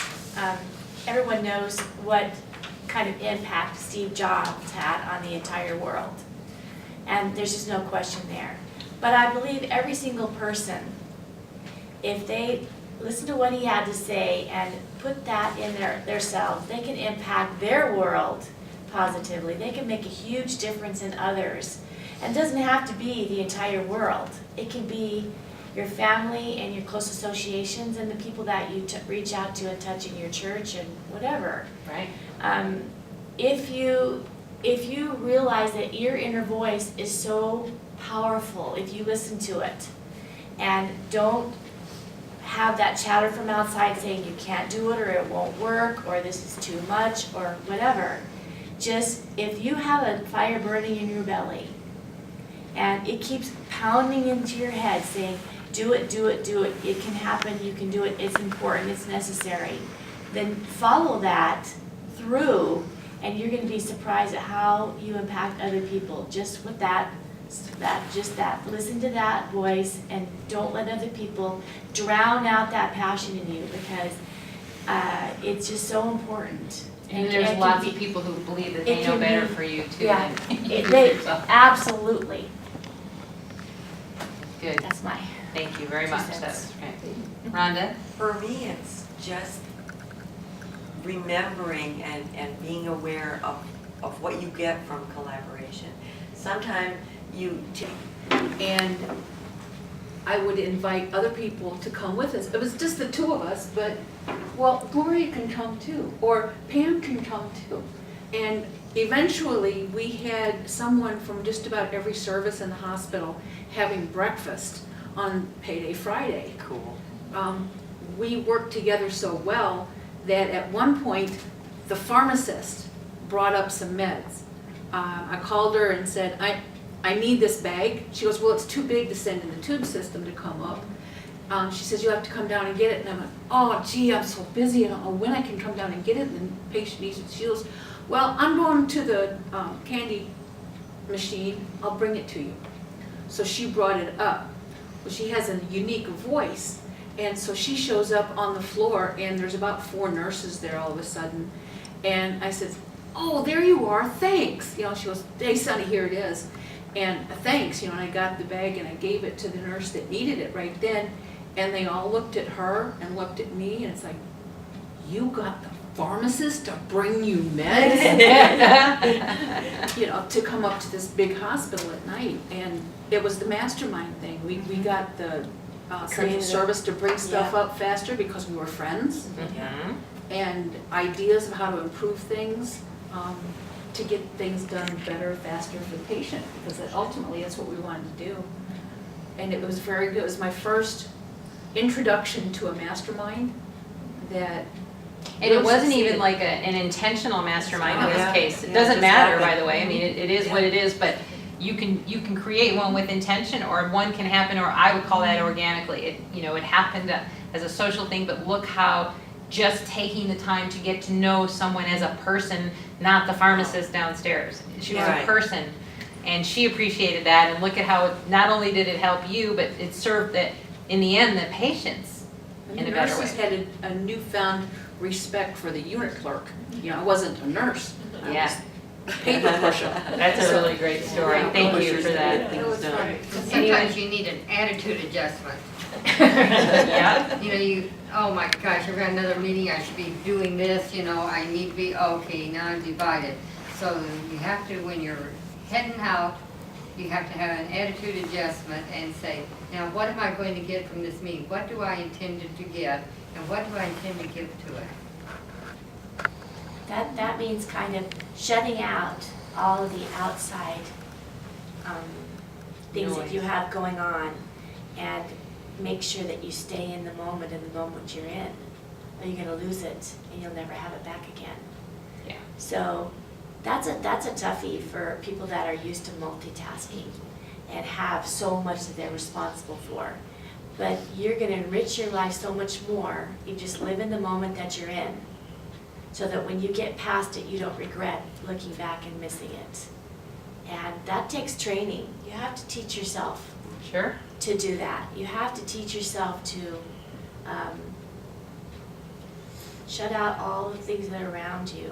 everyone knows what kind of impact Steve Jobs had on the entire world. And there's just no question there. But I believe every single person, if they listen to what he had to say and put that in their selves, they can impact their world positively. They can make a huge difference in others. And it doesn't have to be the entire world. It can be your family and your close associations and the people that you reach out to and touch in your church and whatever. Right. If you realize that your inner voice is so powerful, if you listen to it and don't have that chatter from outside saying you can't do it or it won't work or this is too much or whatever, just if you have a fire burning in your belly and it keeps pounding into your head saying do it, do it, do it, it can happen, you can do it, it's important, it's necessary, then follow that through and you're going to be surprised at how you impact other people just with that. Listen to that voice and don't let other people drown out that passion in you because it's just so important. And there's lots of people who believe that they know better for you too. Yeah, than they yourself. absolutely. Good. That's my. Thank you very 2 much. cents. That's great. Rhonda? For me, it's just remembering and being aware of what you get from collaboration. Sometimes you And I would invite other people to come with us. It was just the two of us, but, well, Gloria can come too, or Pam can come too. And eventually, we had someone from just about every service in the hospital having breakfast on Payday Friday. cool. We worked together so well that at one point, the pharmacist brought up some meds. I called her and said, I need this bag. She goes, well, it's too big to send in the tube system to come up. She says, you'll have to come down and get it. And I'm like, oh, gee, I'm so busy. I don't know when I can come down and get it. And the patient needs it. She goes, well, I'm going to the candy machine. I'll bring it to you. So she brought it up. Well, she has a unique voice. And so she shows up on the floor, and there's about 4 nurses there all of a sudden. And I said, oh, there you are, thanks. You know, she goes, hey, Sonny, here it is. And thanks, you know, and I got the bag and I gave it to the nurse that needed it right then. And they all looked at her and looked at me, and it's like, you got the pharmacist to bring you meds? You know, to come up to this big hospital at night. And it was the mastermind thing. We got the central Creative. service to bring stuff Yeah. up faster because we were friends. Mhm. And ideas of how to improve things, to get things done better, faster for the patient, because ultimately that's what we wanted to do. And it was very good. It was my first introduction to a mastermind that And it wasn't even like an intentional mastermind in this Yeah. case. It Yeah, doesn't just matter, happened. by the way. I mean, it is what it is, but you can create one with intention, or one can happen, or I would call that organically. It happened as a social thing, but look how just taking the time to get to know someone as a person, not the pharmacist downstairs. She was a Right. person, and she appreciated that, and look at how, not only did it help you, but it served in the end, the patients in a better way. Nurses had a newfound respect for the unit clerk. You know, I wasn't a nurse. I Yeah. was a paper pusher. That's a really great story. Thank you for that. Things done. Sometimes you need an attitude adjustment. Yeah. Oh my gosh, I've got another meeting, I should be doing this, I need to be, okay, now I'm divided. So you have to, when you're heading out, you have to have an attitude adjustment and say, now what am I going to get from this meeting? What do I intend to get, and what do I intend to give to it? That means kind of shutting out all of the outside things that you have going on, and make sure that you stay in the moment you're in, or you're gonna lose it and you'll never have it back again. Yeah. So that's a toughie for people that are used to multitasking and have so much that they're responsible for. But you're gonna enrich your life so much more, you just live in the moment that you're in, so that when you get past it, you don't regret looking back and missing it. And that takes training. You have to teach yourself Sure. to do that. You have to teach yourself to shut out all the things that are around you.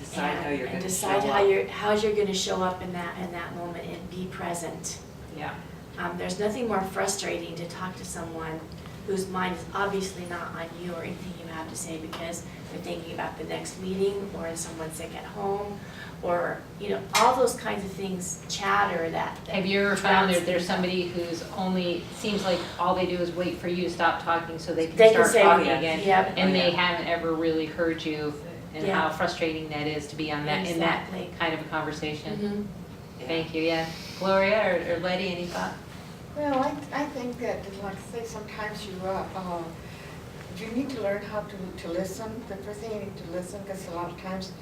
Decide how you're and gonna decide show how you're gonna show up in that moment and be present. Yeah. There's nothing more frustrating to talk to someone whose mind is obviously not on you or anything you have to say, because they're thinking about the next meeting, or is someone sick at home, or, all those kinds of things, chatter that. Have you ever found there's somebody who's seems like all they do is wait for you to stop talking so they can They can start say, talking yes. again? Yep. And Oh, they yeah. haven't ever really heard you, and Yeah. how frustrating that is to be on that, in that Exactly. kind of a conversation. Mhm. Yeah. Thank you, yeah. Gloria or Letty, any thought? Well, I think that, like I say, sometimes you need to learn how to listen. The first thing you need to listen, because a lot of times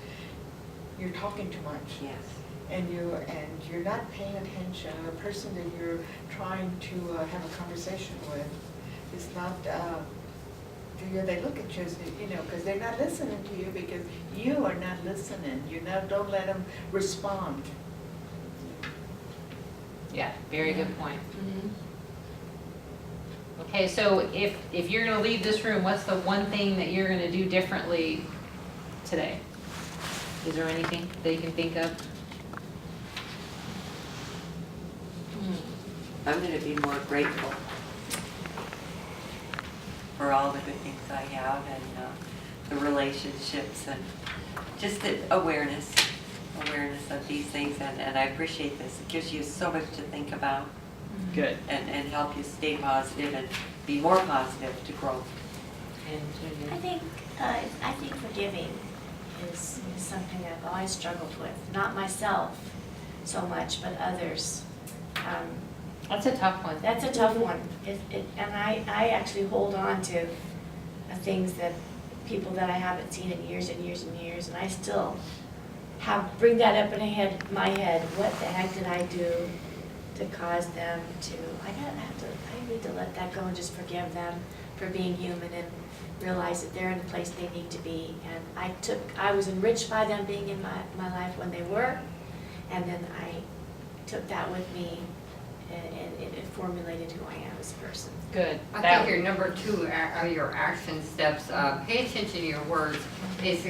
you're talking too much. Yes. And you're not paying attention. The person that you're trying to have a conversation with is not, they look at you as, because they're not listening to you, because you are not listening. Don't let them respond. Yeah, very good point. Mhm. Okay, so if you're gonna leave this room, what's the one thing that you're gonna do differently today? Is there anything that you can think of? I'm gonna be more grateful for all the good things I have, and the relationships, and just the awareness of these things, and I appreciate this. It gives you so much to think about, Good. and help you stay positive and be more positive to grow. And I think forgiving is something I've always struggled with. Not myself so much, but others. that's a tough one. That's a tough one. And I actually hold on to things that people that I haven't seen in years and years and years, and I still bring that up in my head. What the heck did I do to cause them to? I need to let that go and just forgive them for being human and realize that they're in the place they need to be. And I was enriched by them being in my life when they were, and then I took that with me, and it formulated who I am as a person. Good. I That- think your number 2 are your action steps. Pay attention to your words. It's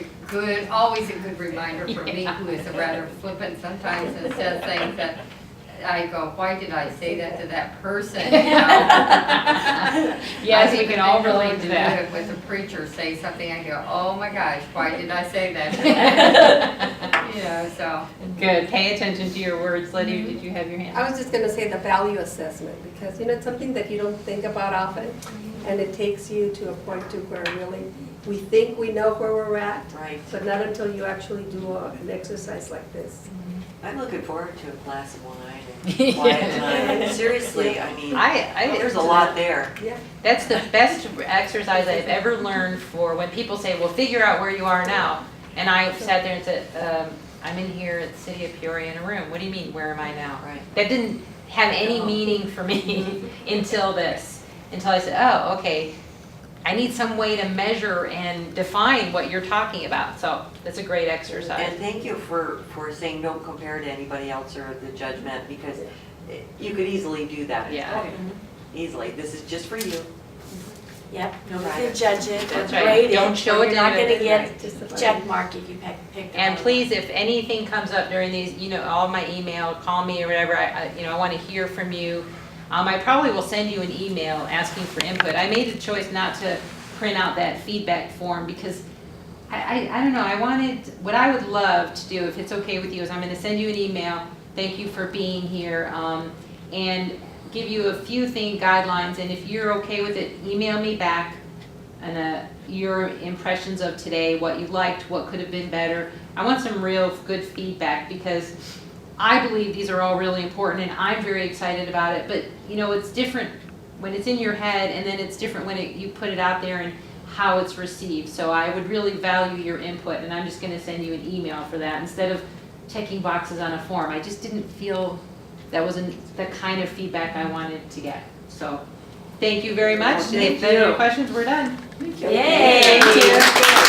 always a good reminder for me, who is rather flippant sometimes and says things that I go, why did I say that to that person? Yes, we can all relate to that. that. With a preacher say something, I go, oh my gosh, why did I say that? So. Good, pay attention to your words. Letty, did you have your hand? I was just gonna say the value assessment, because, it's something that you don't think about often, and it takes you to a point to where really, we think we know where we're at, Right. but not until you actually do an exercise like this. I'm looking forward to a glass of wine and quiet time. Seriously, I mean, there's a lot there. That's the best exercise I've ever learned for when people say, well, figure out where you are now. And I sat there and said, I'm in here at the city of Peoria in a room. What do you mean, where am I now? Right. That didn't have any meaning for me until this, until I said, oh, okay, I need some way to measure and define what you're talking about. So that's a great exercise. And thank you for saying don't compare to anybody else or the judgment, because you could easily do that. Yeah. Easily. This is just for you. Yep, nobody Right. can judge it or That's right. grade it. Don't show or it You're not to gonna anybody. get a check mark if you pick the And wrong please, if anything comes up during these, all my email, call me or whatever, I want to hear from you. I probably will send you an email asking for input. I made the choice not to print out that feedback form because I don't know, what I would love to do, if it's okay with you, is I'm going to send you an email, thank you for being here, and give you a few guidelines, and if you're okay with it, email me back and your impressions of today, what you liked, what could have been better. I want some real good feedback because I believe these are all really important and I'm very excited about it, but it's different when it's in your head and then it's different when you put it out there and how it's received. So I would really value your input, and I'm just going to send you an email for that instead of checking boxes on a form. I just didn't feel that wasn't the kind of feedback I wanted to get. So thank you very much. Thank If there are you. no questions, we're done. Yay! Thank you.